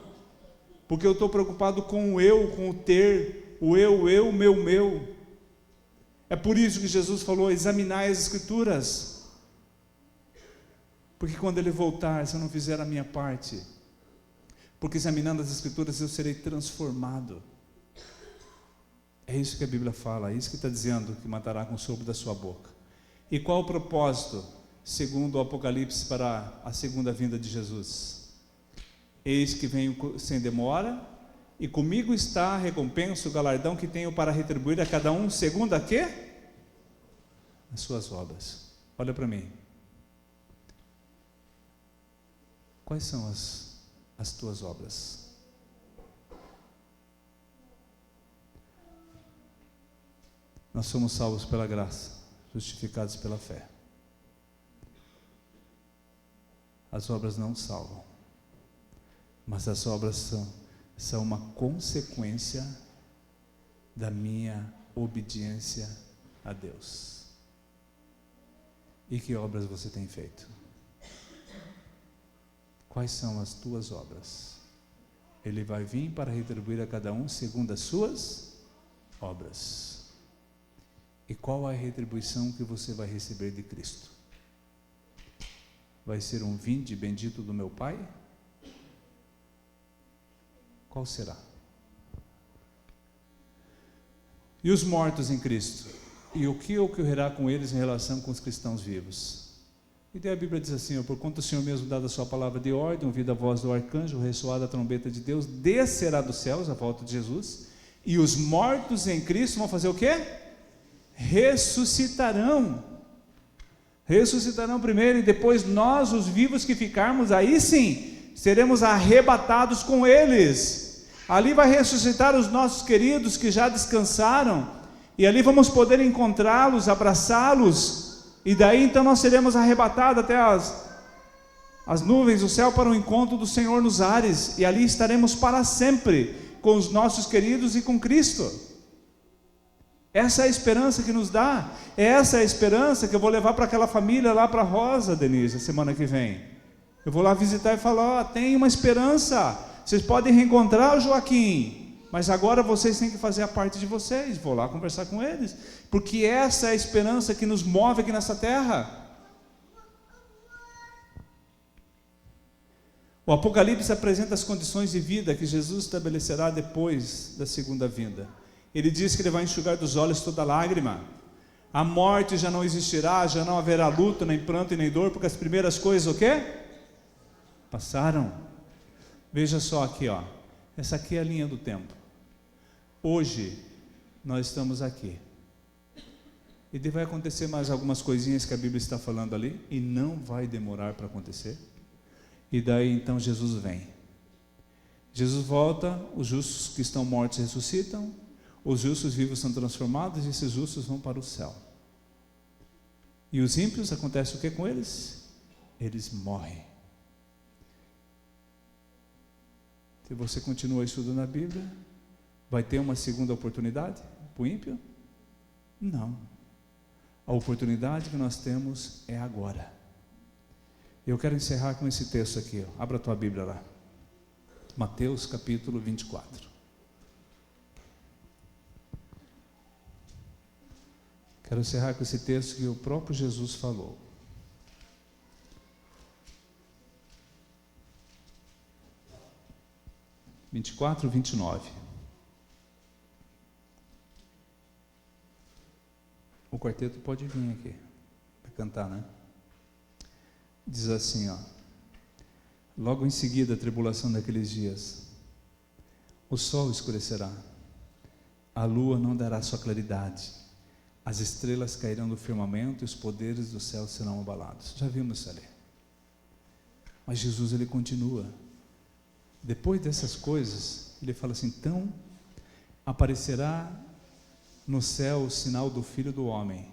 Porque eu estou preocupado com o eu, com o ter, o eu, meu. É por isso que Jesus falou: examinai as Escrituras. Porque quando Ele voltar, se eu não fizer a minha parte, porque examinando as Escrituras eu serei transformado. É isso que a Bíblia fala, é isso que está dizendo, que matará com o sopro da sua boca. E qual o propósito, segundo o Apocalipse, para a segunda vinda de Jesus? Eis que venho sem demora, e comigo está a recompensa, o galardão que tenho para retribuir a cada um, segundo a quê? As suas obras. Olha para mim. Quais são as tuas obras? Nós somos salvos pela graça, justificados pela fé. As obras não salvam, mas as obras são uma consequência da minha obediência a Deus. E que obras você tem feito? Quais são as tuas obras? Ele vai vir para retribuir a cada um segundo as suas obras. E qual a retribuição que você vai receber de Cristo? Vai ser um vinde bendito do meu Pai? Qual será? E os mortos em Cristo? E o que ocorrerá com eles em relação com os cristãos vivos? E daí a Bíblia diz assim: porquanto o Senhor mesmo dado a sua palavra de ordem, ouvida a voz do arcanjo, ressoada a trombeta de Deus, descerá dos céus, a volta de Jesus, E os mortos em Cristo vão fazer o quê? Ressuscitarão. Ressuscitarão primeiro, e depois nós, os vivos que ficarmos, aí sim, seremos arrebatados com eles. Ali vai ressuscitar os nossos queridos que já descansaram, e ali vamos poder encontrá-los, abraçá-los, e daí então nós seremos arrebatados até as nuvens do céu para o encontro do Senhor nos ares, e ali estaremos para sempre com os nossos queridos e com Cristo. Essa é a esperança que nos dá. Essa é a esperança que eu vou levar para aquela família lá para Rosa, Denise, semana que vem. Eu vou lá visitar e falar: ó, tem uma esperança, vocês podem reencontrar o Joaquim, mas agora vocês têm que fazer a parte de vocês. Vou lá conversar com eles, porque essa é a esperança que nos move aqui nessa terra. O Apocalipse apresenta as condições de vida que Jesus estabelecerá depois da segunda vinda. Ele diz que Ele vai enxugar dos olhos toda lágrima. A morte já não existirá, já não haverá luto, nem pranto e nem dor, porque as primeiras coisas o quê? Passaram. Veja só aqui, ó. Essa aqui é a linha do tempo. Hoje nós estamos aqui. E vai acontecer mais algumas coisinhas que a Bíblia está falando ali, e não vai demorar para acontecer. E daí então Jesus vem. Jesus volta, os justos que estão mortos ressuscitam, os justos vivos são transformados, e esses justos vão para o céu. E os ímpios, acontece o que com eles? Eles morrem. Se você continua estudando a Bíblia, vai ter uma segunda oportunidade para o ímpio? Não. A oportunidade que nós temos é agora. Eu quero encerrar com esse texto aqui, ó. Abra a tua Bíblia lá. Mateus capítulo 24. Quero encerrar com esse texto que o próprio Jesus falou. (24, 29). O quarteto pode vir aqui para cantar, né? Diz assim, ó: logo em seguida a tribulação daqueles dias, o sol escurecerá, a lua não dará sua claridade, as estrelas cairão do firmamento e os poderes do céu serão abalados. Já vimos isso ali. Mas Jesus, ele continua. Depois dessas coisas, ele fala assim: então aparecerá no céu o sinal do Filho do Homem,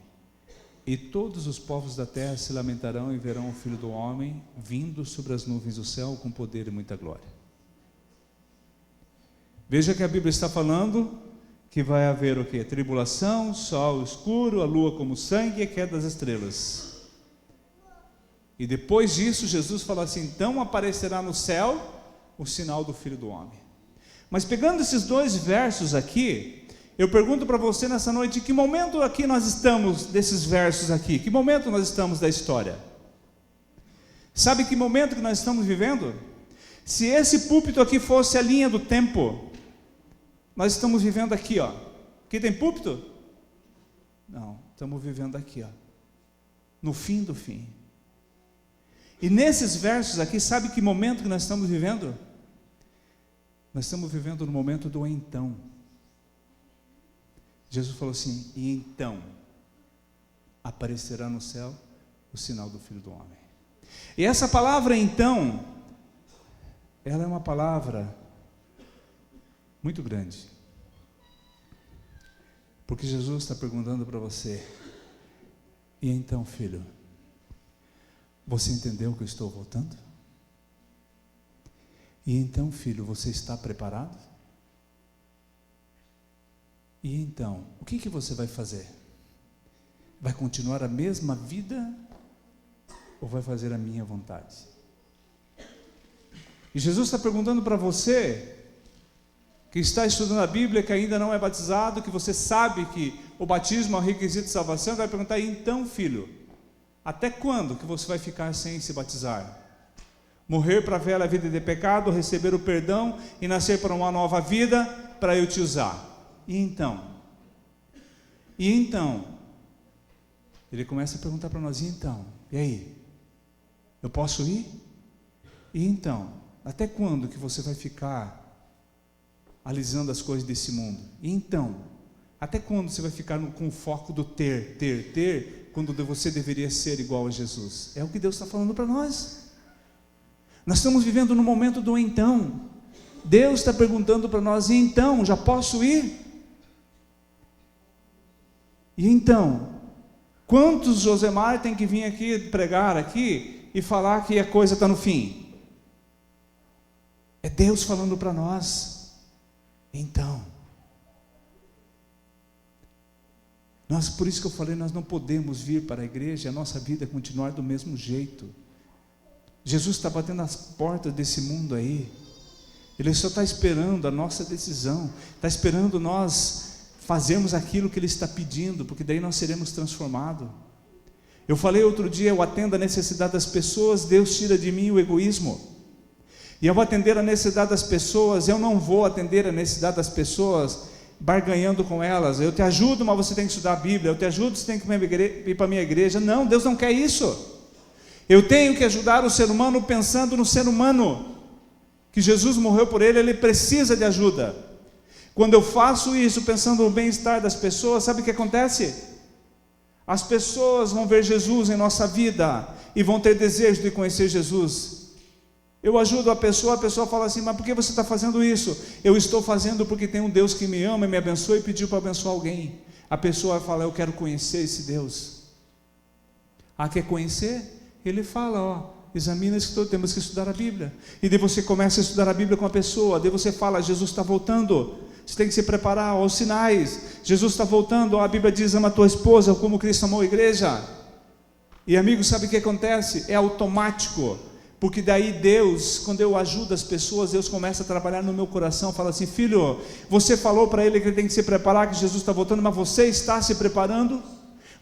e todos os povos da terra se lamentarão e verão o Filho do Homem vindo sobre as nuvens do céu com poder e muita glória. Veja que a Bíblia está falando que vai haver o quê? Tribulação, sol escuro, a lua como sangue e a queda das estrelas. E depois disso Jesus fala assim: então aparecerá no céu o sinal do Filho do Homem. Mas pegando esses dois versos aqui, eu pergunto para você nessa noite: em que momento aqui nós estamos desses versos aqui? Que momento nós estamos da história? Sabe que momento que nós estamos vivendo? Se esse púlpito aqui fosse a linha do tempo, nós estamos vivendo aqui, ó. Aqui tem púlpito? Não, estamos vivendo aqui, ó, no fim do fim. E nesses versos aqui, sabe que momento que nós estamos vivendo? Nós estamos vivendo no momento do então. Jesus falou assim: e então aparecerá no céu o sinal do Filho do Homem. E essa palavra então, ela é uma palavra muito grande, porque Jesus está perguntando para você: e então, filho, você entendeu que eu estou voltando? E então, filho, você está preparado? E então, o que você vai fazer? Vai continuar a mesma vida ou vai fazer a minha vontade? E Jesus está perguntando para você que está estudando a Bíblia, que ainda não é batizado, que você sabe que o batismo é um requisito de salvação, vai perguntar: e então, filho, até quando que você vai ficar sem se batizar? Morrer para a velha vida de pecado, receber o perdão e nascer para uma nova vida, para eu te usar. E então? E então? Ele começa a perguntar para nós: e então? E aí? Eu posso ir? E então? Até quando que você vai ficar alisando as coisas desse mundo. E então, até quando você vai ficar com o foco do ter, quando você deveria ser igual a Jesus? É o que Deus está falando para nós. Nós estamos vivendo no momento do então. Deus está perguntando para nós: e então, já posso ir? E então, quantos Josemar tem que vir aqui pregar aqui e falar que a coisa está no fim? É Deus falando para nós. Então, por isso que eu falei, nós não podemos vir para a igreja e a nossa vida continuar do mesmo jeito. Jesus está batendo as portas desse mundo aí. Ele só está esperando a nossa decisão, está esperando nós fazermos aquilo que Ele está pedindo, porque daí nós seremos transformados. Eu falei outro dia, eu atendo a necessidade das pessoas, Deus tira de mim o egoísmo. E eu vou atender a necessidade das pessoas, eu não vou atender a necessidade das pessoas barganhando com elas. Eu te ajudo, mas você tem que estudar a Bíblia. Eu te ajudo, você tem que ir para a minha igreja. Não, Deus não quer isso. Eu tenho que ajudar o ser humano pensando no ser humano, que Jesus morreu por ele, ele precisa de ajuda. Quando eu faço isso pensando no bem-estar das pessoas, sabe o que acontece? As pessoas vão ver Jesus em nossa vida e vão ter desejo de conhecer Jesus. Eu ajudo a pessoa fala assim: mas por que você está fazendo isso? Eu estou fazendo porque tem um Deus que me ama e me abençoa e pediu para abençoar alguém. A pessoa fala: eu quero conhecer esse Deus. Quer conhecer? Ele fala: examina isso, temos que estudar a Bíblia. E daí você começa a estudar a Bíblia com a pessoa, daí você fala: Jesus está voltando, você tem que se preparar, os sinais, Jesus está voltando, a Bíblia diz: ama a tua esposa como Cristo amou a igreja. E amigo, sabe o que acontece? É automático, porque daí Deus, quando eu ajudo as pessoas, Deus começa a trabalhar no meu coração, fala assim: filho, você falou para ele que ele tem que se preparar, que Jesus está voltando, mas você está se preparando?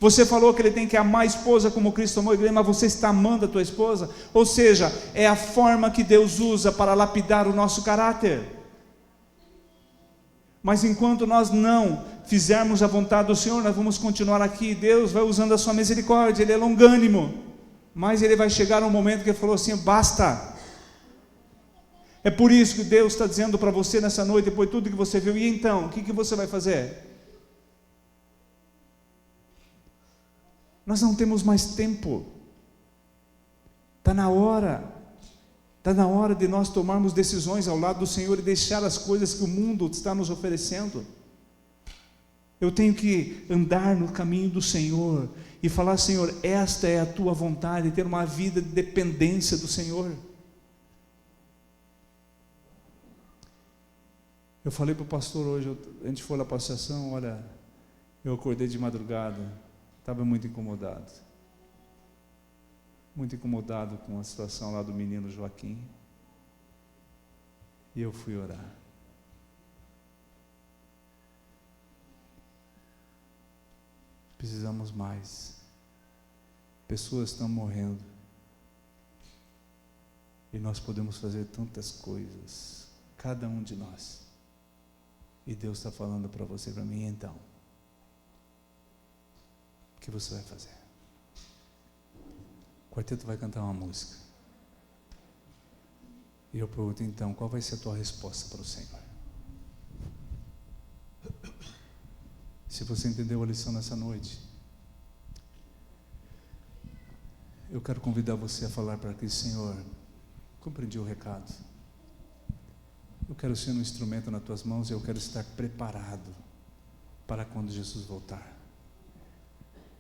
Você falou que ele tem que amar a esposa como Cristo amou a igreja, mas você está amando a tua esposa? Ou seja, é a forma que Deus usa para lapidar o nosso caráter. Mas enquanto nós não fizermos a vontade do Senhor, nós vamos continuar aqui. Deus vai usando a sua misericórdia, Ele é longânimo, mas Ele vai chegar um momento que Ele falou assim: basta. É por isso que Deus está dizendo para você nessa noite, depois de tudo que você viu: e então, o que você vai fazer? Nós não temos mais tempo. Está na hora de nós tomarmos decisões ao lado do Senhor e deixar as coisas que o mundo está nos oferecendo. Eu tenho que andar no caminho do Senhor e falar: Senhor, esta é a tua vontade, ter uma vida de dependência do Senhor. Eu falei para o pastor hoje, a gente foi lá para a associação, olha, eu acordei de madrugada, estava muito incomodado com a situação lá do menino Joaquim, e eu fui orar. Precisamos mais. Pessoas estão morrendo e nós podemos fazer tantas coisas, cada um de nós, e Deus está falando para você e para mim: então, o que você vai fazer? O quarteto vai cantar uma música. E eu pergunto: então, qual vai ser a tua resposta para o Senhor? Se você entendeu a lição nessa noite, eu quero convidar você a falar para aquele: Senhor, compreendi o recado. Eu quero ser um instrumento nas tuas mãos e eu quero estar preparado para quando Jesus voltar.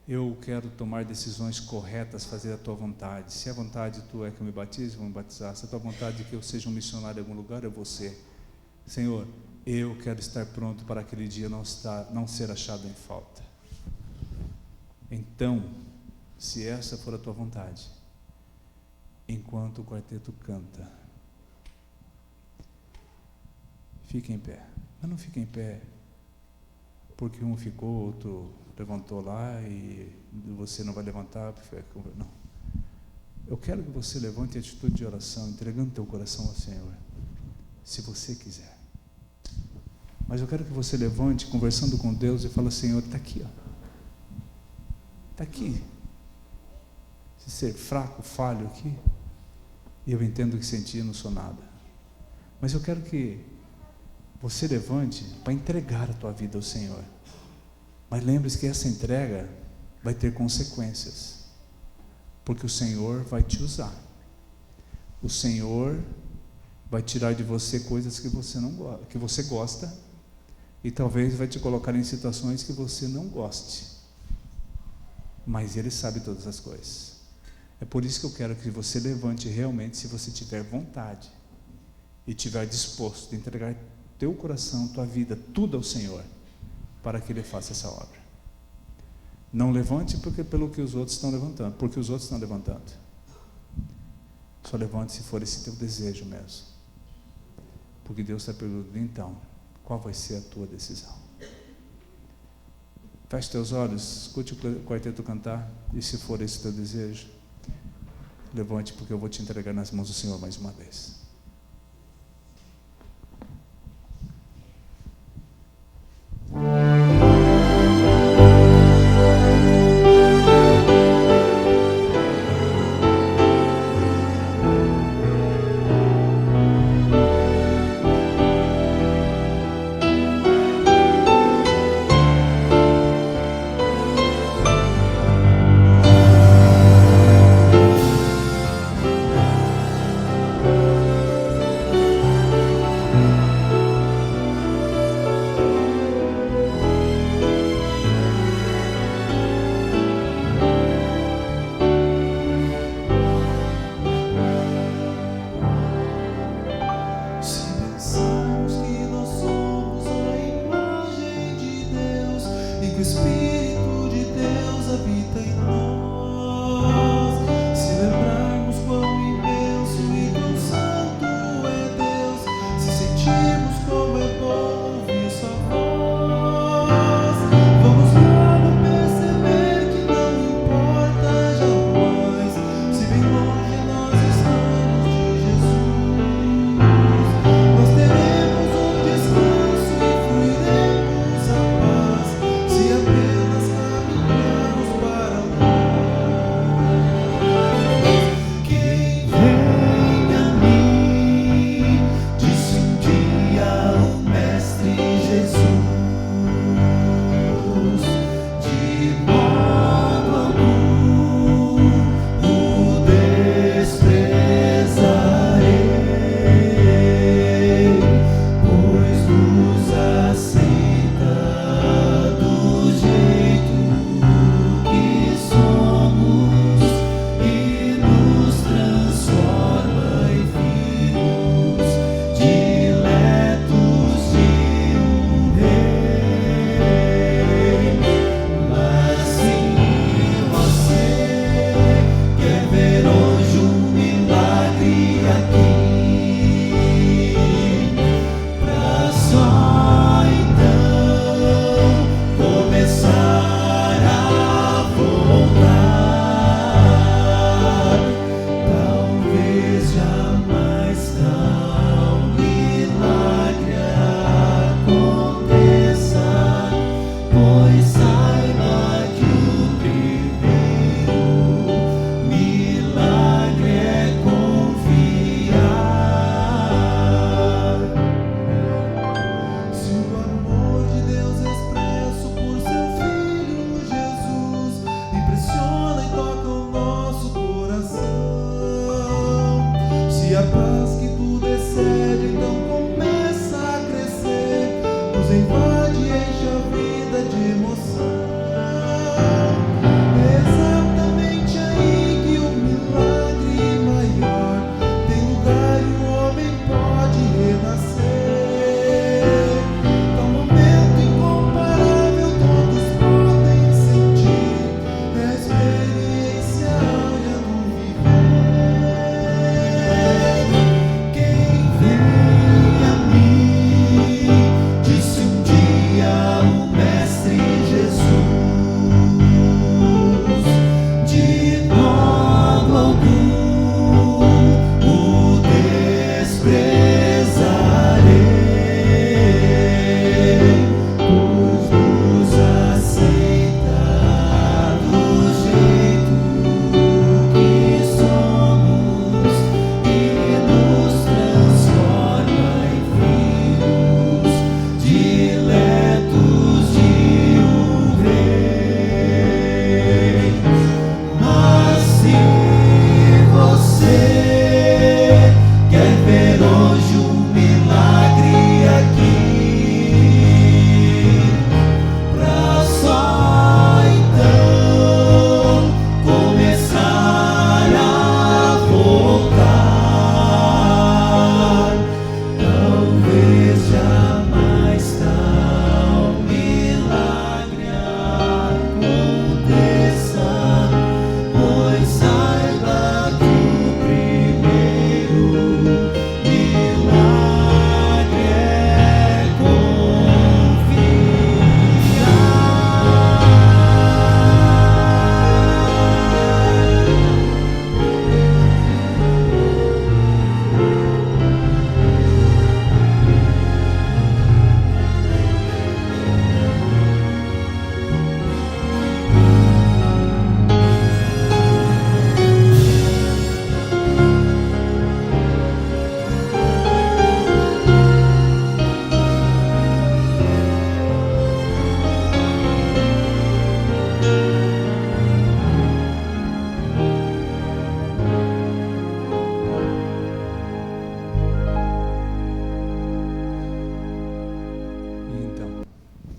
Eu quero tomar decisões corretas, fazer a tua vontade. Se a vontade tua é que eu me batize, vou me batizar. Se a tua vontade é que eu seja um missionário em algum lugar, eu vou ser. Senhor, eu quero estar pronto para aquele dia não ser achado em falta. Então, se essa for a tua vontade, enquanto o quarteto canta, fique em pé. Mas não fique em pé porque um ficou, outro levantou lá e você não vai levantar. Não. Eu quero que você levante a atitude de oração, entregando teu coração ao Senhor, se você quiser. Mas eu quero que você levante, conversando com Deus, e fale: Senhor, está aqui, está aqui. Se ser fraco, falho aqui, e eu entendo que sem ti não sou nada. Mas eu quero que você levante para entregar a tua vida ao Senhor. Mas lembre-se que essa entrega vai ter consequências, porque o Senhor vai te usar. O Senhor vai tirar de você coisas que você não gosta, que você gosta, e talvez vai te colocar em situações que você não goste. Mas Ele sabe todas as coisas. É por isso que eu quero que você levante realmente, se você tiver vontade e tiver disposto de entregar teu coração, tua vida, tudo ao Senhor, para que Ele faça essa obra. Não levante pelo que os outros estão levantando, porque os outros estão levantando. Só levante se for esse teu desejo mesmo. Porque Deus está perguntando, então, qual vai ser a tua decisão? Feche teus olhos, escute o quarteto cantar, e se for esse teu desejo, levante, porque eu vou te entregar nas mãos do Senhor mais uma vez.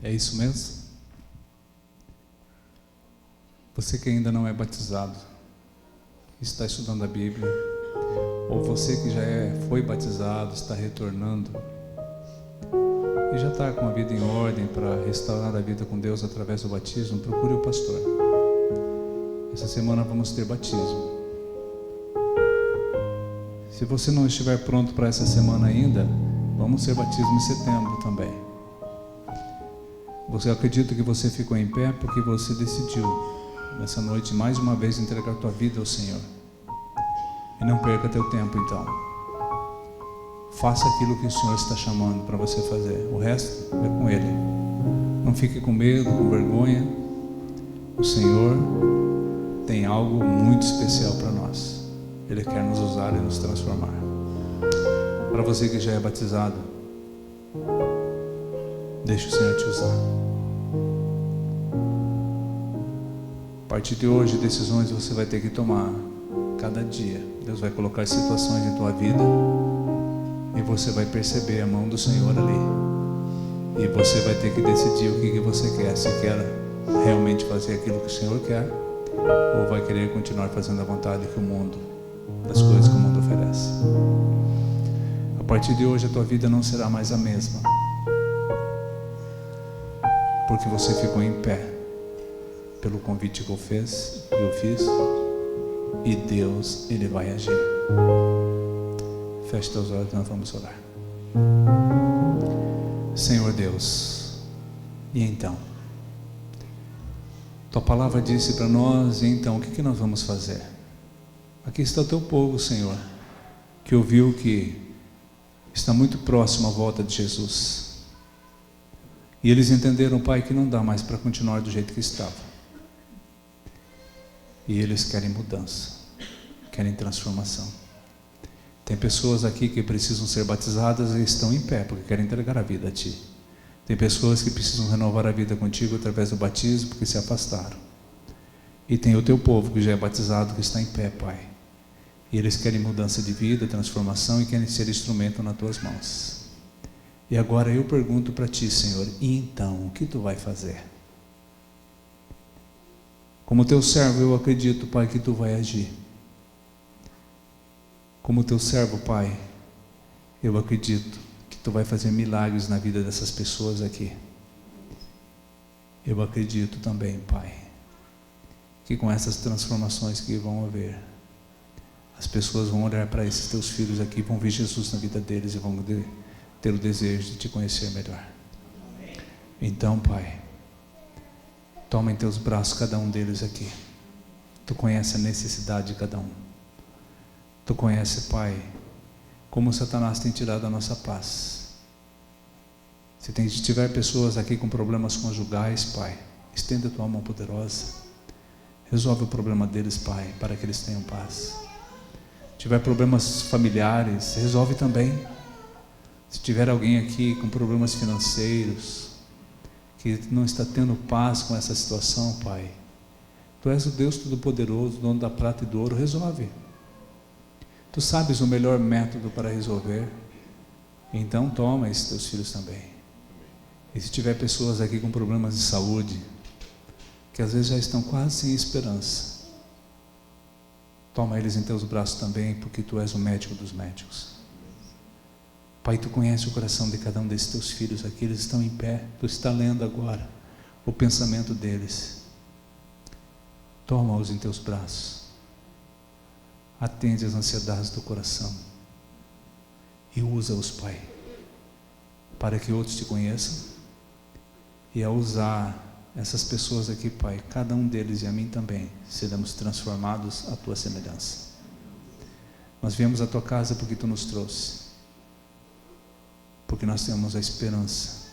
É isso mesmo? Você que ainda não é batizado, está estudando a Bíblia, ou você que já foi batizado, está retornando e já está com a vida em ordem para restaurar a vida com Deus através do batismo, procure o pastor. Essa semana vamos ter batismo. Se você não estiver pronto para essa semana ainda, vamos ter batismo em setembro também. Você acredita que você ficou em pé porque você decidiu nessa noite mais uma vez entregar tua vida ao Senhor. E não perca teu tempo então. Faça aquilo que o Senhor está chamando para você fazer. O resto é com Ele. Não fique com medo, com vergonha. O Senhor tem algo muito especial para nós. Ele quer nos usar e nos transformar. Para você que já é batizado, deixa o Senhor te usar. A partir de hoje, decisões você vai ter que tomar cada dia. Deus vai colocar situações em tua vida e você vai perceber a mão do Senhor ali. E você vai ter que decidir o que você quer. Se quer realmente fazer aquilo que o Senhor quer, ou vai querer continuar fazendo a vontade que o mundo, das coisas que o mundo oferece. A partir de hoje a tua vida não será mais a mesma, porque você ficou em pé pelo convite que eu fiz, e Deus, Ele vai agir. Feche teus olhos, nós vamos orar. Senhor Deus, e então? Tua palavra disse para nós, e então, o que nós vamos fazer? Aqui está o teu povo, Senhor, que ouviu que está muito próximo à volta de Jesus. E eles entenderam, Pai, que não dá mais para continuar do jeito que estava. E eles querem mudança, querem transformação. Tem pessoas aqui que precisam ser batizadas e estão em pé, porque querem entregar a vida a Ti. Tem pessoas que precisam renovar a vida contigo através do batismo, porque se afastaram. E tem o Teu povo que já é batizado, que está em pé, Pai. E eles querem mudança de vida, transformação, e querem ser instrumento nas Tuas mãos. E agora eu pergunto para Ti, Senhor, e então, o que Tu vai fazer? Como Teu servo, eu acredito, Pai, que Tu vai agir. Como Teu servo, Pai, eu acredito que Tu vai fazer milagres na vida dessas pessoas aqui. Eu acredito também, Pai, que com essas transformações que vão haver, as pessoas vão olhar para esses Teus filhos aqui, vão ver Jesus na vida deles e vão ter o desejo de Te conhecer melhor. Então, Pai, toma em Teus braços cada um deles aqui. Tu conhece a necessidade de cada um. Tu conhece, Pai, como Satanás tem tirado a nossa paz. Se tiver pessoas aqui com problemas conjugais, Pai, estenda a Tua mão poderosa. Resolve o problema deles, Pai, para que eles tenham paz. Se tiver problemas familiares, resolve também. Se tiver alguém aqui com problemas financeiros, que não está tendo paz com essa situação, Pai, Tu és o Deus Todo-Poderoso, dono da prata e do ouro, resolve. Tu sabes o melhor método para resolver. Então toma esses Teus filhos também. E se tiver pessoas aqui com problemas de saúde, que às vezes já estão quase sem esperança, toma eles em Teus braços também, porque Tu és o médico dos médicos. Pai, Tu conheces o coração de cada um desses Teus filhos aqui. Eles estão em pé. Tu está lendo agora o pensamento deles. Toma-os em Teus braços. Atende as ansiedades do coração e usa-os, Pai, para que outros Te conheçam. E ao usar essas pessoas aqui, Pai, cada um deles e a mim também, seremos transformados à Tua semelhança. Nós viemos à Tua casa porque Tu nos trouxe, porque nós temos a esperança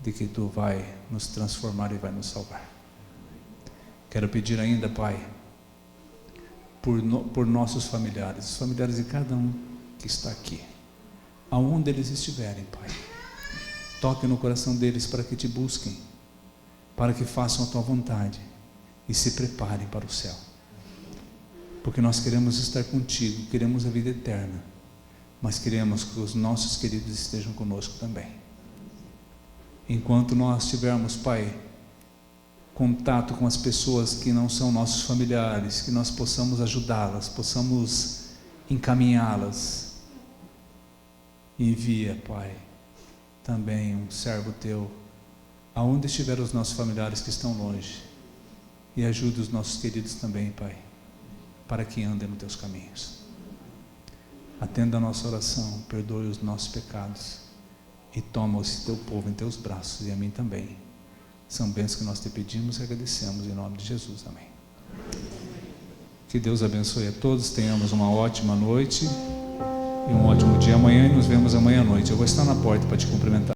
de que Tu vai nos transformar e vai nos salvar. Quero pedir ainda, Pai, por nossos familiares, os familiares de cada um que está aqui, aonde eles estiverem, Pai, toque no coração deles para que Te busquem, para que façam a Tua vontade e se preparem para o céu, porque nós queremos estar contigo, queremos a vida eterna, mas queremos que os nossos queridos estejam conosco também. enquanto nós tivermos, Pai, contato com as pessoas que não são nossos familiares, que nós possamos ajudá-las, possamos encaminhá-las. Envia, Pai, também um servo Teu, aonde estiver os nossos familiares que estão longe, e ajude os nossos queridos também, Pai, para que andem nos Teus caminhos. Atenda a nossa oração, perdoe os nossos pecados, e toma esse Teu povo em Teus braços, e a mim também. São bênçãos que nós Te pedimos e agradecemos em nome de Jesus, amém. Que Deus abençoe a todos, tenhamos uma ótima noite, e um ótimo dia amanhã, e nos vemos amanhã à noite. Eu vou estar na porta para te cumprimentar.